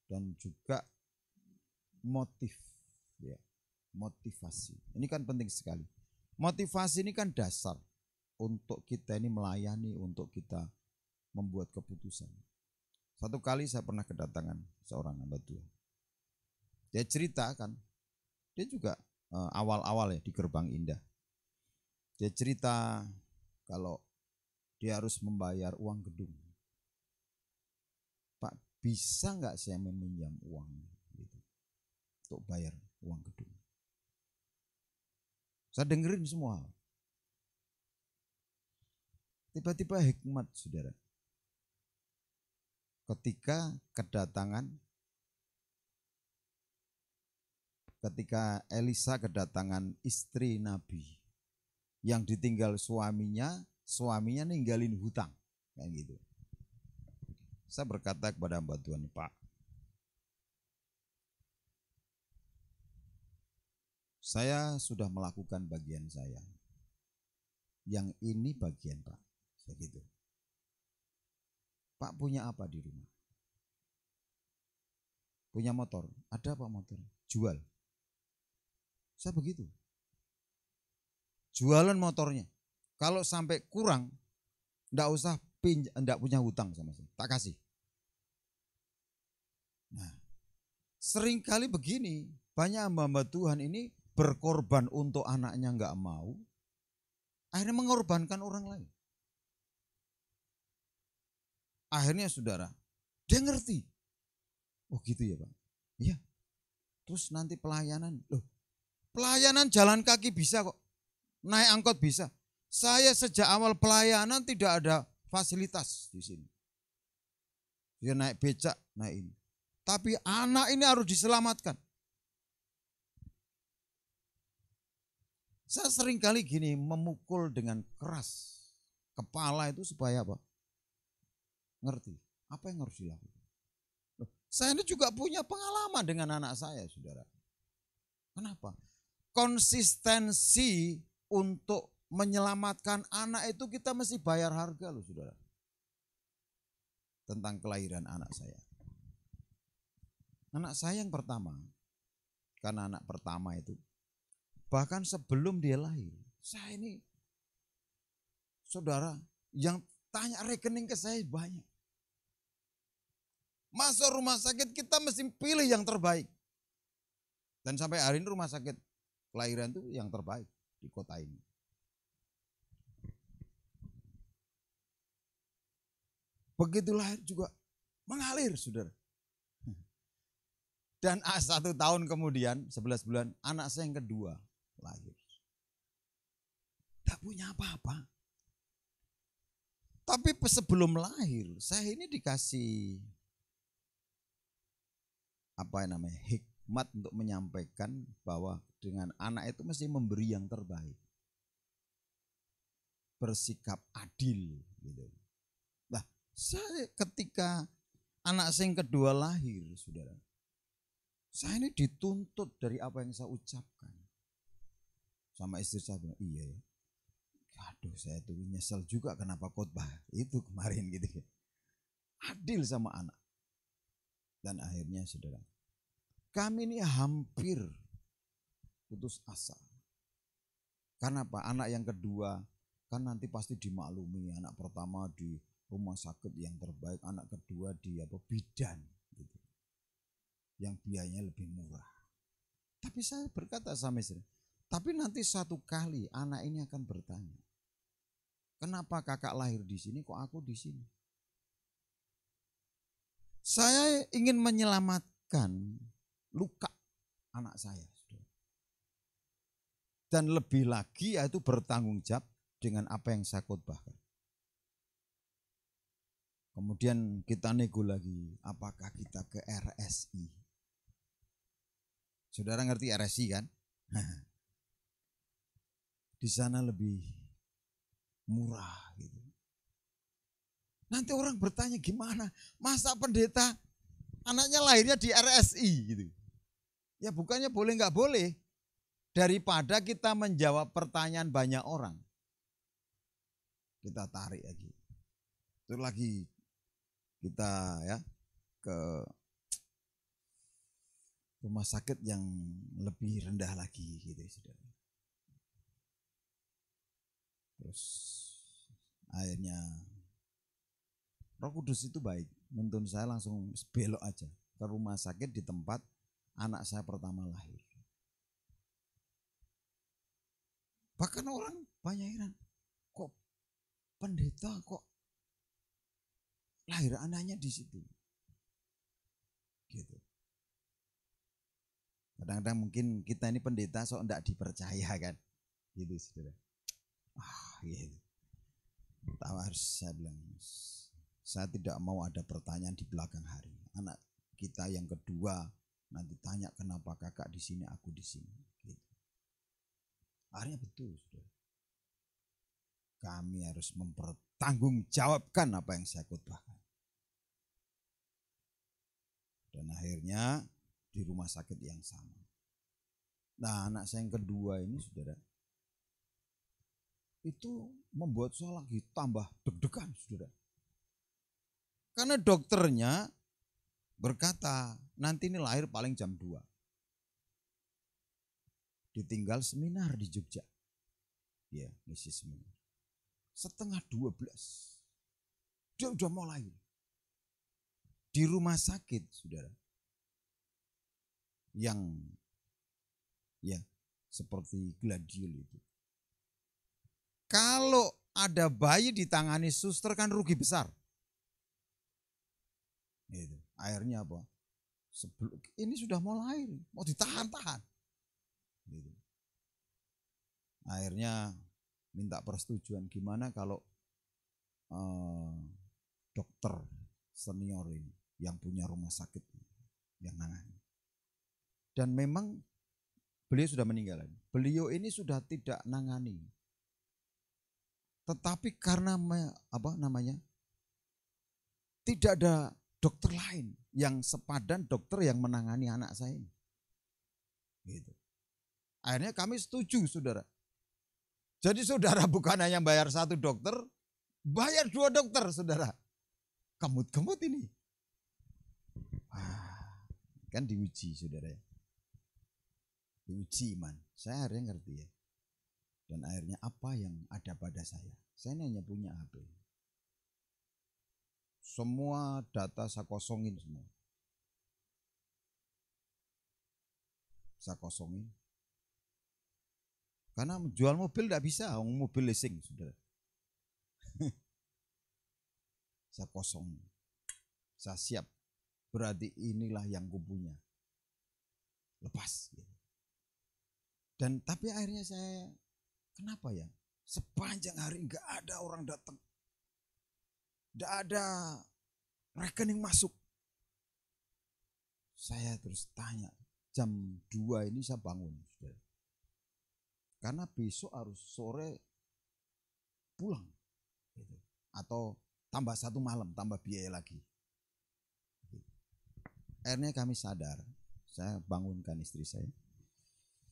[SPEAKER 1] Dan juga motif, ya, motivasi. Ini kan penting sekali. Motivasi ini kan dasar untuk kita ini melayani, untuk kita membuat keputusan. Satu kali saya pernah kedatangan seorang hamba Tuhan. Dia ceritakan, dia juga awal-awal ya di Gerbang Indah. Dia cerita kalau dia harus membayar uang gedung. Pak, bisa nggak saya meminjam uang gitu, untuk bayar uang gedung? Saya dengerin semua. Tiba-tiba hikmat, saudara. Ketika Elisa kedatangan istri Nabi yang ditinggal suaminya ninggalin hutang, kayak gitu. Saya berkata kepada hamba Tuhan, Pak, saya sudah melakukan bagian saya. Yang ini bagian Pak, saya gitu. Pak punya apa di rumah? Punya motor, ada Pak motor? Jual. Saya begitu. Jualan motornya. Kalau sampai kurang, enggak punya hutang sama saya, tak kasih. Nah, seringkali begini, banyak hamba-hamba Tuhan ini berkorban untuk anaknya enggak mau, akhirnya mengorbankan orang lain. Akhirnya saudara, dia ngerti. Oh gitu ya Pak. Iya. Terus nanti pelayanan, pelayanan jalan kaki bisa kok. Naik angkot bisa. Saya sejak awal pelayanan tidak ada fasilitas di sini. Dia naik becak, naik ini. Tapi anak ini harus diselamatkan. Saya sering kali gini memukul dengan keras kepala itu supaya apa? Ngerti apa yang harus dilakukan. Saya ini juga punya pengalaman dengan anak saya, saudara. Kenapa? Konsistensi untuk menyelamatkan anak itu kita mesti bayar harga loh, saudara. Tentang kelahiran anak saya. Anak saya yang pertama, karena anak pertama itu, bahkan sebelum dia lahir, saya ini, saudara, yang tanya rekening ke saya banyak. Masuk rumah sakit kita mesti pilih yang terbaik. Dan sampai hari ini rumah sakit kelahiran itu yang terbaik di kota ini. Begitu lahir juga mengalir, saudara. Dan 1 tahun kemudian, 11 bulan, anak saya yang kedua lahir. Tak punya apa-apa. Tapi sebelum lahir, saya ini dikasih hikmat untuk menyampaikan bahwa dengan anak itu mesti memberi yang terbaik. Bersikap adil gitu. Nah, saya ketika anak saya yang kedua lahir, saudara, saya ini dituntut dari apa yang saya ucapkan. Sama istri saya bilang, iya ya. Aduh, saya tuh nyesel juga kenapa khotbah itu kemarin gitu. Adil sama anak. Dan akhirnya saudara, kami ini hampir putus asa. Karena apa? Anak yang kedua kan nanti pasti dimaklumi. Anak pertama di rumah sakit yang terbaik, anak kedua di bidan gitu, yang biayanya lebih murah. Tapi saya berkata sama istri, tapi nanti satu kali anak ini akan bertanya, kenapa kakak lahir di sini kok aku di sini? Saya ingin menyelamatkan luka anak saya. Dan lebih lagi yaitu bertanggung jawab dengan apa yang saya khotbahkan. Kemudian kita nego lagi, apakah kita ke RSI? Saudara ngerti RSI kan? Di sana lebih murah gitu. Nanti orang bertanya gimana, masa pendeta anaknya lahirnya di RSI gitu. Ya bukannya boleh nggak boleh. Daripada kita menjawab pertanyaan banyak orang. kita tarik lagi. Itu lagi kita ya ke rumah sakit yang lebih rendah lagi gitu saudara. Terus akhirnya Roh Kudus itu baik, menuntun saya langsung belok aja ke rumah sakit di tempat anak saya pertama lahir. Bahkan orang banyak heran, kok pendeta kok lahir anaknya di situ. Gitu. Kadang-kadang mungkin kita ini pendeta sok enggak dipercaya kan. Gitu saudara. Gitu. Pertama harus saya bilang, saya tidak mau ada pertanyaan di belakang hari. Anak kita yang kedua nanti tanya kenapa kakak di sini, aku di sini. Gitu. Akhirnya betul, saudara. Kami harus mempertanggungjawabkan apa yang saya khotbahkan. Dan akhirnya di rumah sakit yang sama. Nah, anak saya yang kedua ini, saudara, itu membuat saya lagi tambah deg-degan, saudara. Karena dokternya berkata, nanti ini lahir paling jam 2. Ditinggal seminar di Jogja. Ya, ngisi seminar. Setengah 12. Dia udah mau lahir. Di rumah sakit, saudara. Yang ya seperti gladiol itu. Kalau ada bayi ditangani suster kan rugi besar. Gitu. Akhirnya apa? Ini sudah mau lahir, mau ditahan-tahan. Gitu. Akhirnya minta persetujuan gimana kalau dokter senior ini yang punya rumah sakit yang nangani. Dan memang beliau sudah meninggal. Beliau ini sudah tidak nangani. Tetapi karena tidak ada dokter lain yang sepadan dokter yang menangani anak saya ini. Gitu. Akhirnya kami setuju, saudara. Jadi saudara bukan hanya bayar 1 dokter, bayar 2 dokter, saudara. Kemut-kemut ini. Kan diuji, saudara. Diuji iman. Saya akhirnya ngerti ya. Dan akhirnya apa yang ada pada saya? Saya hanya punya HP. Semua data saya kosongin semua. Saya kosongin. Karena jual mobil tidak bisa, mobil leasing, saudara. Saya kosong. Saya siap. Berarti inilah yang kupunya. Lepas. Dan tapi akhirnya saya, kenapa ya? Sepanjang hari enggak ada orang datang. Enggak ada rekening masuk. Saya terus tanya, jam 2 ini saya bangun, saudara. Karena besok harus sore pulang. Gitu. Atau tambah 1 malam, tambah biaya lagi. Akhirnya kami sadar, saya bangunkan istri saya.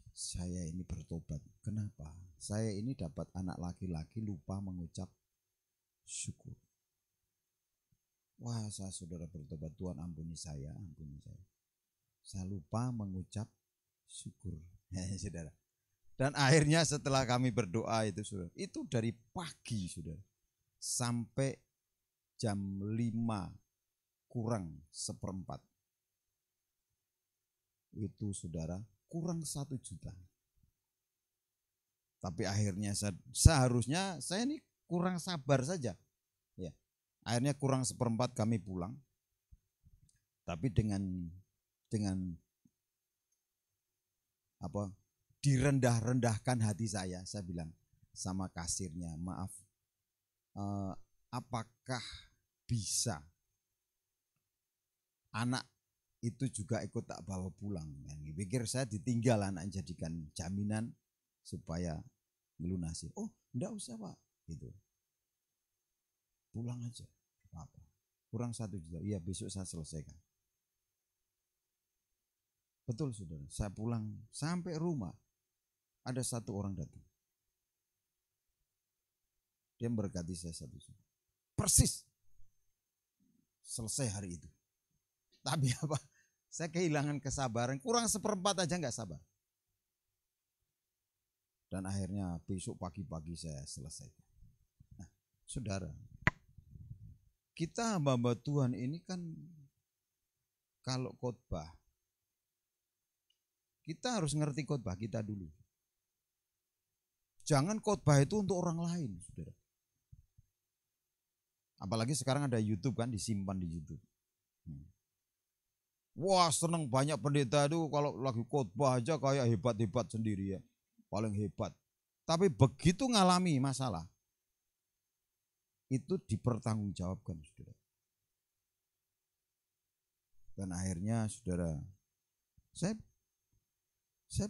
[SPEAKER 1] Saya ini bertobat. Kenapa? Saya ini dapat anak laki-laki lupa mengucap syukur. Wah, saya saudara bertobat, Tuhan ampuni saya, ampuni saya. Saya lupa mengucap syukur. Saudara. Dan akhirnya setelah kami berdoa itu, saudara, itu dari pagi, saudara, sampai jam 5 kurang 1/4. Itu saudara kurang 1 juta. Tapi akhirnya seharusnya saya ini kurang sabar saja. Ya. Akhirnya kurang 1/4 kami pulang. Tapi dengan apa? Direndah-rendahkan hati saya bilang sama kasirnya, maaf, apakah bisa anak itu juga ikut tak bawa pulang? Yang pikir saya ditinggal anak, jadikan jaminan supaya melunasi. Oh, enggak usah Pak, gitu. Pulang aja, apa? Kurang 1 juta. Iya, besok saya selesaikan. Betul saudara, saya pulang sampai rumah ada 1 orang datang. Dia memberkati saya satu juta. Persis. Selesai hari itu. Tapi apa? Saya kehilangan kesabaran. Kurang seperempat aja nggak sabar. Dan akhirnya besok pagi-pagi saya selesaikan. Nah, saudara, kita hamba-hamba Tuhan ini kan kalau khotbah, kita harus ngerti khotbah kita dulu. Jangan khotbah itu untuk orang lain, saudara. Apalagi sekarang ada YouTube kan, disimpan di YouTube. Wah, seneng banyak pendeta itu kalau lagi khotbah aja kayak hebat-hebat sendiri ya. Paling hebat. Tapi begitu ngalami masalah, itu dipertanggungjawabkan, saudara. Dan akhirnya, saudara, saya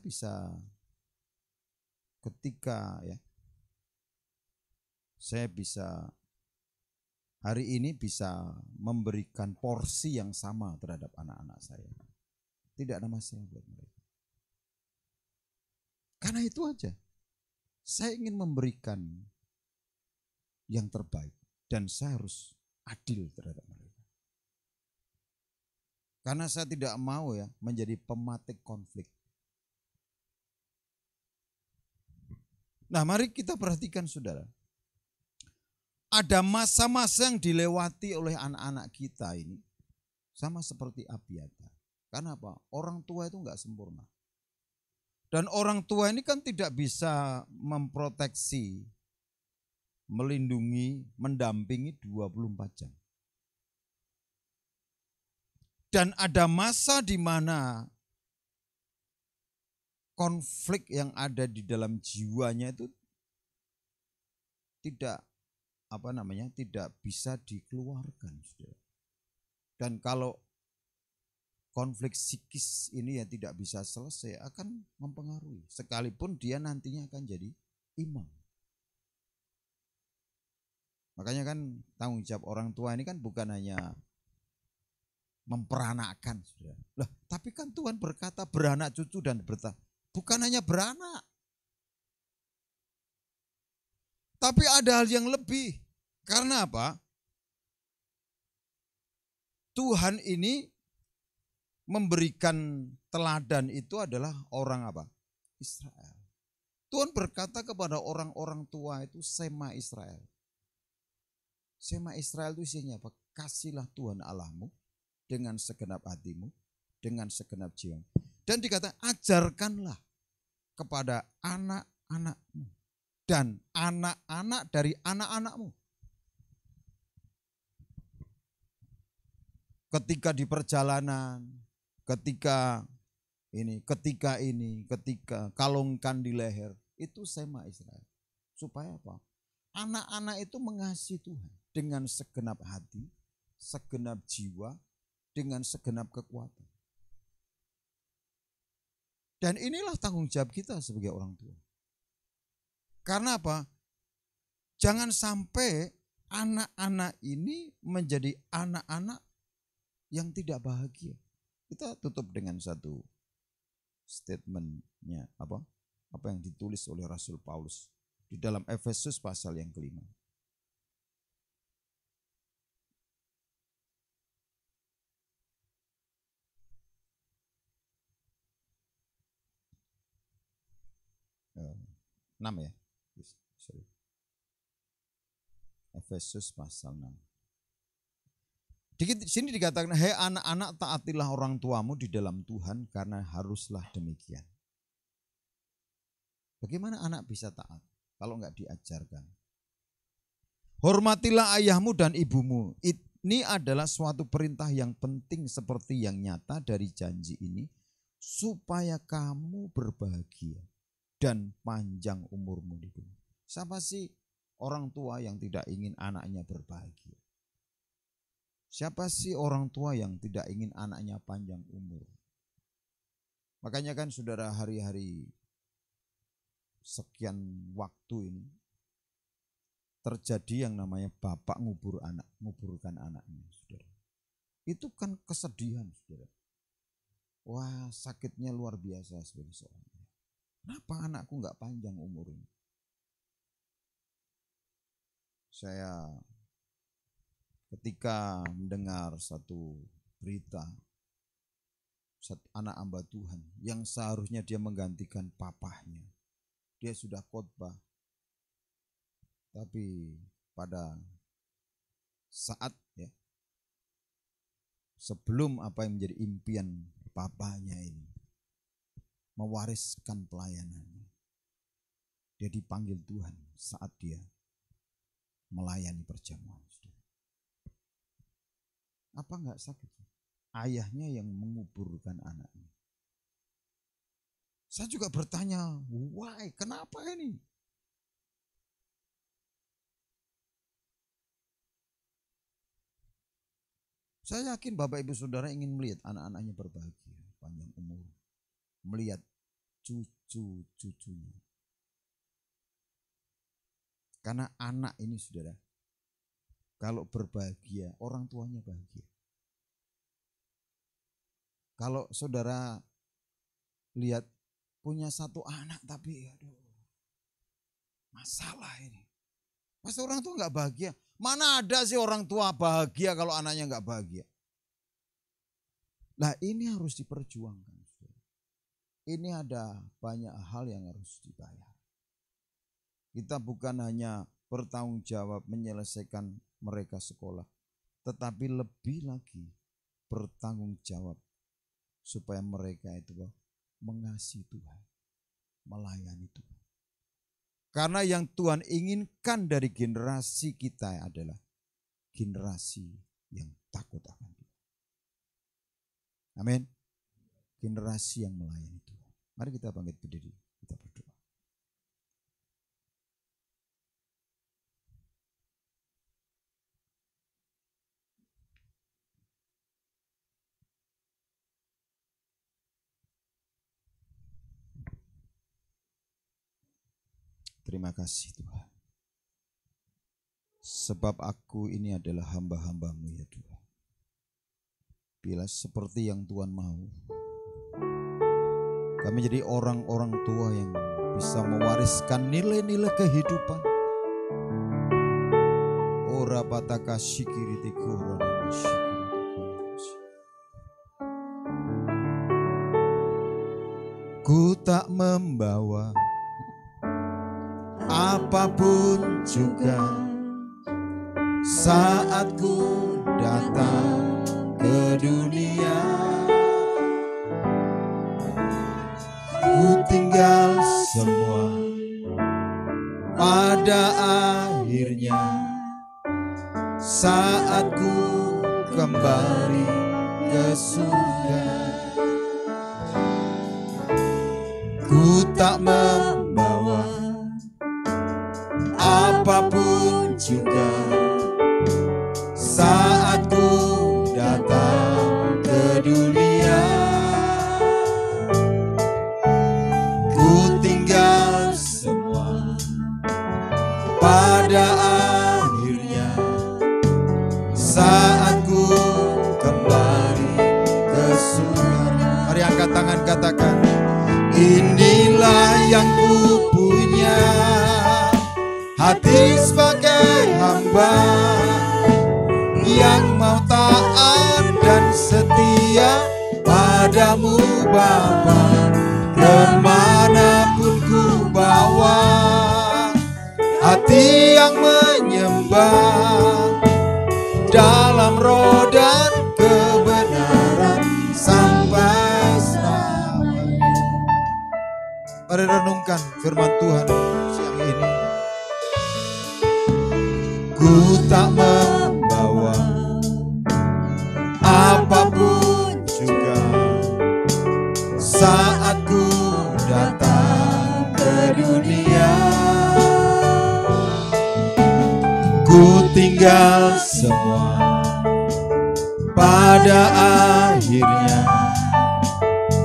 [SPEAKER 1] bisa ketika ya, saya bisa hari ini bisa memberikan porsi yang sama terhadap anak-anak saya. Tidak ada masalah buat mereka. Karena itu aja. Saya ingin memberikan yang terbaik dan saya harus adil terhadap mereka. Karena saya tidak mau ya menjadi pematik konflik. Nah, mari kita perhatikan, saudara. Ada masa-masa yang dilewati oleh anak-anak kita ini sama seperti Abiatar. Karena apa? Orang tua itu enggak sempurna. Dan orang tua ini kan tidak bisa memproteksi, melindungi, mendampingi 24 jam. Dan ada masa di mana konflik yang ada di dalam jiwanya itu tidak bisa dikeluarkan, saudara. Dan kalau konflik psikis ini ya tidak bisa selesai, akan mempengaruhi. Sekalipun dia nantinya akan jadi imam. Makanya kan tanggung jawab orang tua ini kan bukan hanya memperanakkan, saudara. Lah, tapi kan Tuhan berkata beranak cucu dan bertah. Bukan hanya beranak. Tapi ada hal yang lebih. Karena apa? Tuhan ini memberikan teladan itu adalah orang apa? Israel. Tuhan berkata kepada orang-orang tua itu Sema Israel. Sema Israel itu isinya apa? Kasihlah Tuhan Allahmu dengan segenap hatimu, dengan segenap jiwa. Dan dikatakan ajarkanlah kepada anak-anakmu dan anak-anak dari anak-anakmu. Ketika di perjalanan, ketika kalungkan di leher, itu Sema Israel. Supaya apa? Anak-anak itu mengasihi Tuhan dengan segenap hati, segenap jiwa, dengan segenap kekuatan. Dan inilah tanggung jawab kita sebagai orang tua. Karena apa? Jangan sampai anak-anak ini menjadi anak-anak yang tidak bahagia. Kita tutup dengan satu statementnya apa yang ditulis oleh Rasul Paulus di dalam Efesus pasal yang kelima. Enam ya, sorry. Efesus pasal 6. Di sini dikatakan, hei anak-anak taatilah orang tuamu di dalam Tuhan karena haruslah demikian. Bagaimana anak bisa taat kalau enggak diajarkan? Hormatilah ayahmu dan ibumu. Ini adalah suatu perintah yang penting seperti yang nyata dari janji ini supaya kamu berbahagia dan panjang umurmu di bumi. Siapa sih orang tua yang tidak ingin anaknya berbahagia? Siapa sih orang tua yang tidak ingin anaknya panjang umur? Makanya kan saudara, hari-hari sekian waktu ini terjadi yang namanya bapak nguburkan anaknya, saudara. Itu kan kesedihan, saudara. Wah, sakitnya luar biasa sebagai seorang. Kenapa anakku nggak panjang umurnya? Saya ketika mendengar satu berita, anak hamba Tuhan yang seharusnya dia menggantikan papahnya, dia sudah khotbah, tapi pada saat sebelum apa yang menjadi impian papahnya ini, mewariskan pelayanannya, dia dipanggil Tuhan saat dia melayani perjamuan. Apa enggak sakit? Ayahnya yang menguburkan anaknya. Saya juga bertanya, why? Kenapa ini? Saya yakin Bapak Ibu Saudara ingin melihat anak-anaknya berbahagia, panjang umur, melihat cucu-cucunya. Karena anak ini, saudara, kalau berbahagia, orang tuanya bahagia. Kalau saudara lihat punya satu anak tapi masalah ini. Pasti orang tua nggak bahagia. Mana ada sih orang tua bahagia kalau anaknya nggak bahagia? Nah, ini harus diperjuangkan. Ini ada banyak hal yang harus dibayar. Kita bukan hanya bertanggung jawab menyelesaikan mereka sekolah, tetapi lebih lagi bertanggung jawab supaya mereka itu mengasihi Tuhan, melayani Tuhan. Karena yang Tuhan inginkan dari generasi kita adalah generasi yang takut akan Tuhan. Amin. Generasi yang melayani Tuhan. Mari kita bangkit berdiri, kita berdoa. Terima kasih Tuhan. Sebab aku ini adalah hamba-hamba-Mu ya Tuhan. Bila seperti yang Tuhan mau, kami jadi orang-orang tua yang bisa mewariskan nilai-nilai kehidupan. Ora pataka shikiri tikura nama shikiri. Ku tak membawa apapun juga saat ku datang ke dunia. Ku tinggal semua pada akhirnya saat ku kembali ke surga. Ku tak membawa apapun juga saat ku datang ke dunia. Ku tinggal semua pada akhirnya saat ku kembali ke surga. Mari angkat tangan, katakan, inilah yang ku punya, hati sebagai hamba yang mau taat dan setia padamu Bapa. Kemanapun ku bawa, hati yang menyembah dalam roh dan kebenaran sampai selamanya. Mari renungkan firman Tuhan siang ini. Ku tak membawa apapun juga saat ku datang ke dunia. Ku tinggal semua pada akhirnya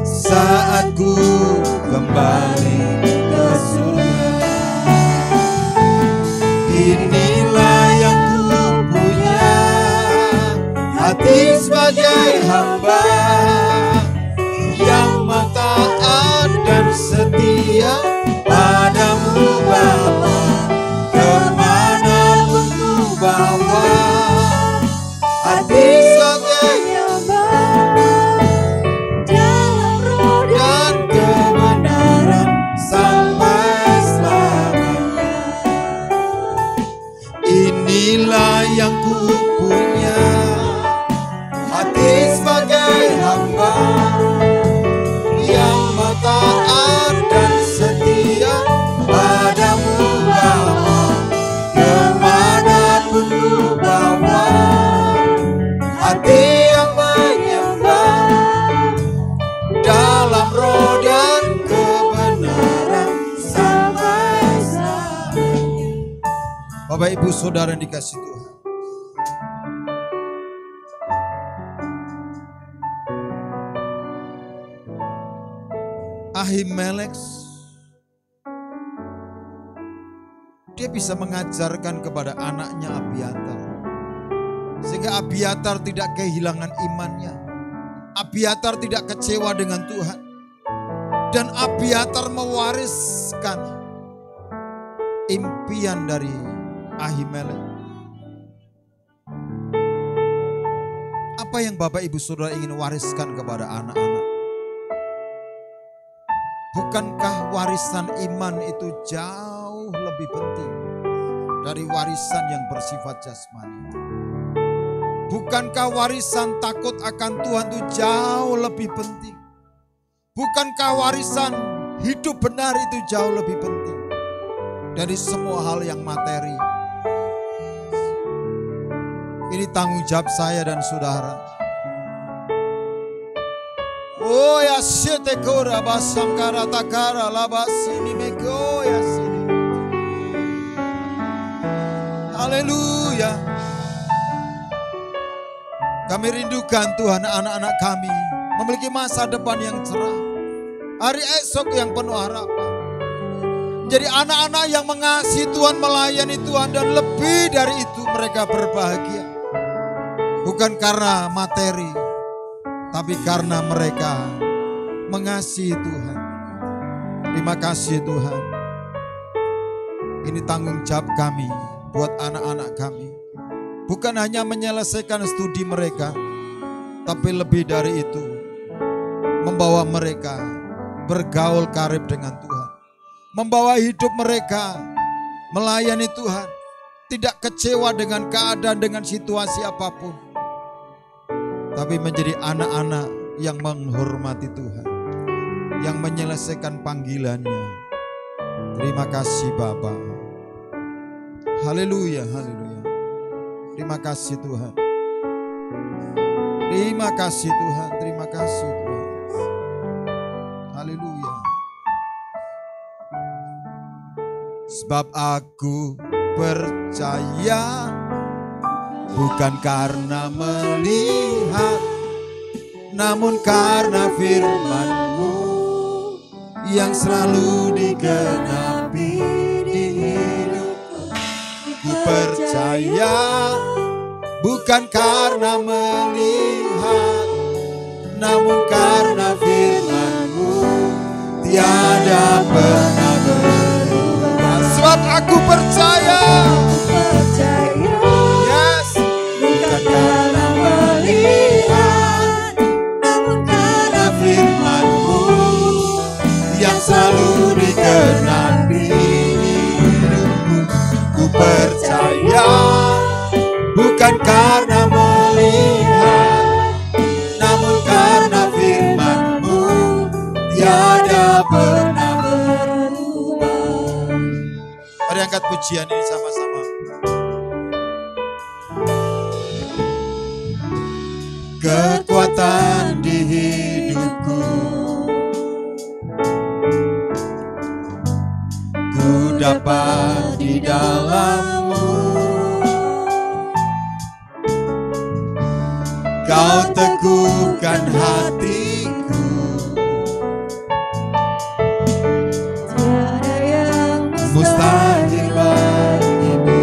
[SPEAKER 1] saat ku kembali ke surga. Inilah yang ku punya, hati sebagai hamba yang mau taat dan setia padamu Bapa. Kemanapun ku Bapak Ibu Saudara yang dikasihi Tuhan. Ahimelek, dia bisa mengajarkan kepada anaknya Abiatar, sehingga Abiatar tidak kehilangan imannya. Abiatar tidak kecewa dengan Tuhan, dan Abiatar mewariskan impian dari Ahimelek. Apa yang Bapak Ibu Saudara ingin wariskan kepada anak-anak? Bukankah warisan iman itu jauh lebih penting dari warisan yang bersifat jasmani? Bukankah warisan takut akan Tuhan itu jauh lebih penting? Bukankah warisan hidup benar itu jauh lebih penting dari semua hal yang materi? Ini tanggung jawab saya dan saudara. Oh ya sete kora basangkara takara labasini meko ya sini. Haleluya. Kami rindukan Tuhan anak-anak kami memiliki masa depan yang cerah. Hari esok yang penuh harapan. Jadi anak-anak yang mengasihi Tuhan, melayani Tuhan, dan lebih dari itu mereka berbahagia. Bukan karena materi, tapi karena mereka mengasihi Tuhan. Terima kasih Tuhan. Ini tanggung jawab kami buat anak-anak kami. Bukan hanya menyelesaikan studi mereka, tapi lebih dari itu, membawa mereka bergaul karib dengan Tuhan. Membawa hidup mereka melayani Tuhan. Tidak kecewa dengan keadaan, dengan situasi apapun. Tapi menjadi anak-anak yang menghormati Tuhan, yang menyelesaikan panggilannya. Terima kasih Bapa. Haleluya, haleluya. Terima kasih Tuhan. Terima kasih Tuhan, terima kasih Tuhan. Haleluya. Sebab aku percaya, bukan karena melihat, namun karena firman-Mu yang selalu digenapi di hidupku. Ku percaya, bukan karena melihat, namun karena firman-Mu tiada pernah berubah. Sebab aku percaya, yes, bukan karena melihat, namun karena firman-Mu yang selalu digenapi hidupku. Ku percaya, bukan karena melihat, namun karena firman-Mu tiada pernah berubah. Mari angkat pujian ini sama-sama. Kekuatan di hidupku, ku dapat di dalam-Mu. Kau teguhkan hatiku, tiada yang mustahil bagimu.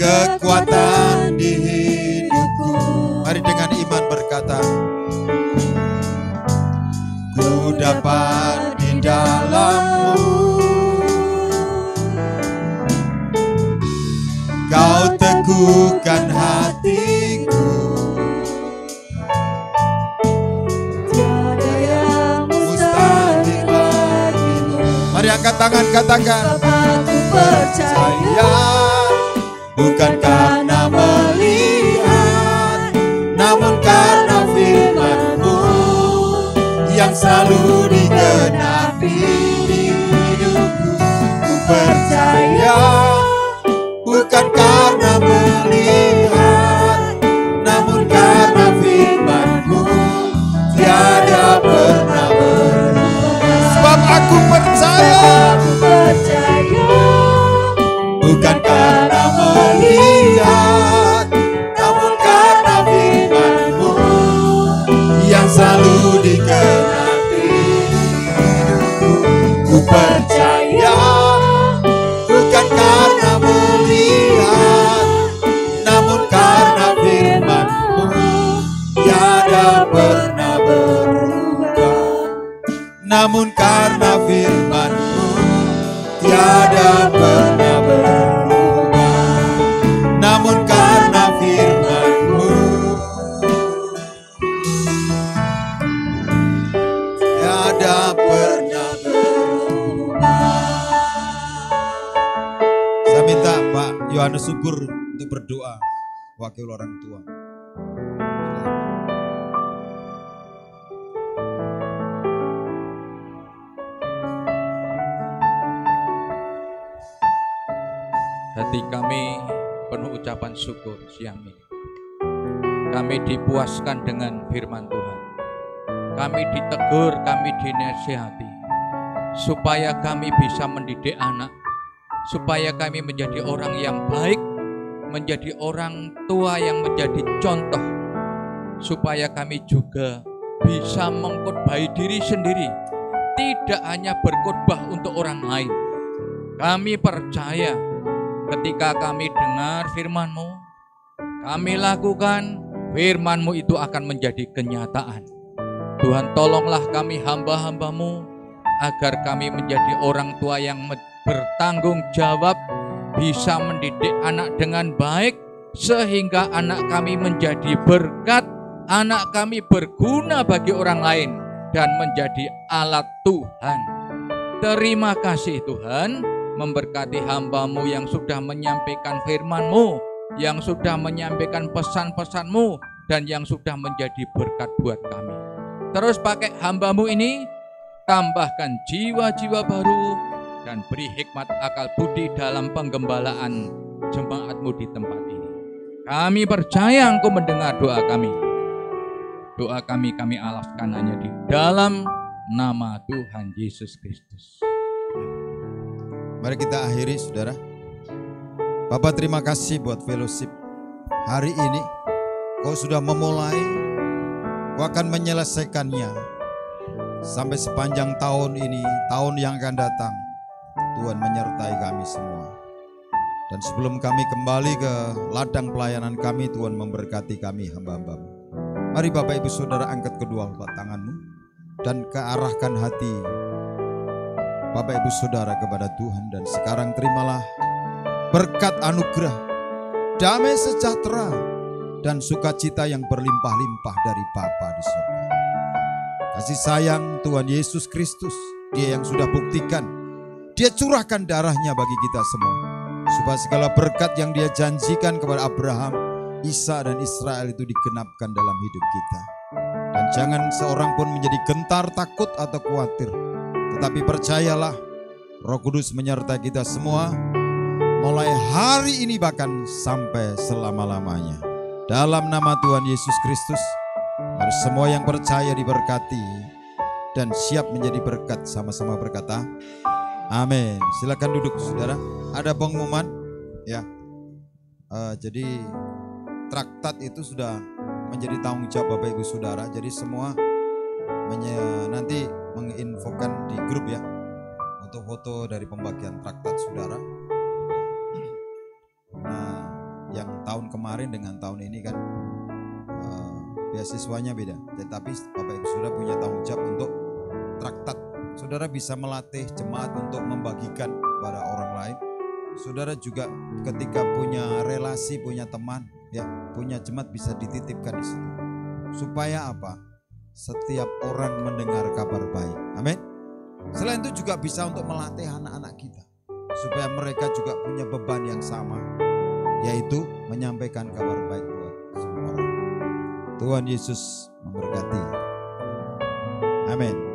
[SPEAKER 1] Kekuatan di hidupku, mari dengan iman berkata, ku dapat di dalam-Mu. Kau teguhkan hatiku, tiada yang mustahil bagimu. Mari angkat tangan katakan, aku percaya, bukan karena melihat, namun karena firman-Mu yang selalu digenapi di hidupku. Ku percaya, bukan karena melihat, namun karena firman-Mu tiada pernah berubah. Sebab aku percaya, bersyukur untuk berdoa wakil orang tua.
[SPEAKER 3] Hati kami penuh ucapan syukur siang ini. Kami dipuaskan dengan firman Tuhan. Kami ditegur, kami dinasihati, supaya kami bisa mendidik anak, supaya kami menjadi orang yang baik, menjadi orang tua yang menjadi contoh, supaya kami juga bisa mengkhotbahi diri sendiri, tidak hanya berkhotbah untuk orang lain. Kami percaya ketika kami dengar firman-Mu, kami lakukan, firman-Mu itu akan menjadi kenyataan. Tuhan, tolonglah kami hamba-hamba-Mu agar kami menjadi orang tua yang bertanggung jawab, bisa mendidik anak dengan baik, sehingga anak kami menjadi berkat, anak kami berguna bagi orang lain, dan menjadi alat Tuhan. Terima kasih Tuhan, memberkati hamba-Mu yang sudah menyampaikan firman-Mu, yang sudah menyampaikan pesan-pesan-Mu, dan yang sudah menjadi berkat buat kami. Terus pakai hamba-Mu ini, tambahkan jiwa-jiwa baru, dan beri hikmat akal budi dalam penggembalaan jemaat-Mu di tempat ini. Kami percaya Engkau mendengar doa kami. Doa kami alaskan hanya di dalam nama Tuhan Yesus Kristus.
[SPEAKER 1] Mari kita akhiri saudara. Bapak terima kasih buat fellowship hari ini. Kau sudah memulai, Kau akan menyelesaikannya sampai sepanjang tahun ini, tahun yang akan datang. Tuhan menyertai kami semua. Dan sebelum kami kembali ke ladang pelayanan kami, Tuhan memberkati kami hamba-hamba-Mu. Mari Bapak Ibu Saudara angkat kedua tanganmu dan kearahkan hati Bapak Ibu Saudara kepada Tuhan. Dan sekarang terimalah berkat anugerah, damai sejahtera, dan sukacita yang berlimpah-limpah dari Bapa di surga. Kasih sayang Tuhan Yesus Kristus, Dia yang sudah buktikan, Dia curahkan darahnya bagi kita semua, supaya segala berkat yang Dia janjikan kepada Abraham, Isa dan Israel itu digenapkan dalam hidup kita. Dan jangan seorang pun menjadi gentar, takut atau khawatir, tetapi percayalah, Roh Kudus menyertai kita semua, mulai hari ini bahkan sampai selama-lamanya. Dalam nama Tuhan Yesus Kristus, mari semua yang percaya diberkati dan siap menjadi berkat, sama-sama berkata, amin. Silakan duduk saudara. Ada pengumuman ya. Jadi traktat itu sudah menjadi tanggung jawab Bapak Ibu Saudara. Jadi semua nanti menginfokan di grup ya, untuk foto dari pembagian traktat saudara. Nah, yang tahun kemarin dengan tahun ini kan beasiswanya beda. Tetapi Bapak Ibu Saudara punya tanggung jawab untuk traktat. Saudara bisa melatih jemaat untuk membagikan kepada orang lain. Saudara juga ketika punya relasi, punya teman, ya, punya jemaat bisa dititipkan di situ. Supaya apa? Setiap orang mendengar kabar baik. Amin. Selain itu juga bisa untuk melatih anak-anak kita, supaya mereka juga punya beban yang sama, yaitu menyampaikan kabar baik buat semua orang. Tuhan Yesus memberkati. Amin.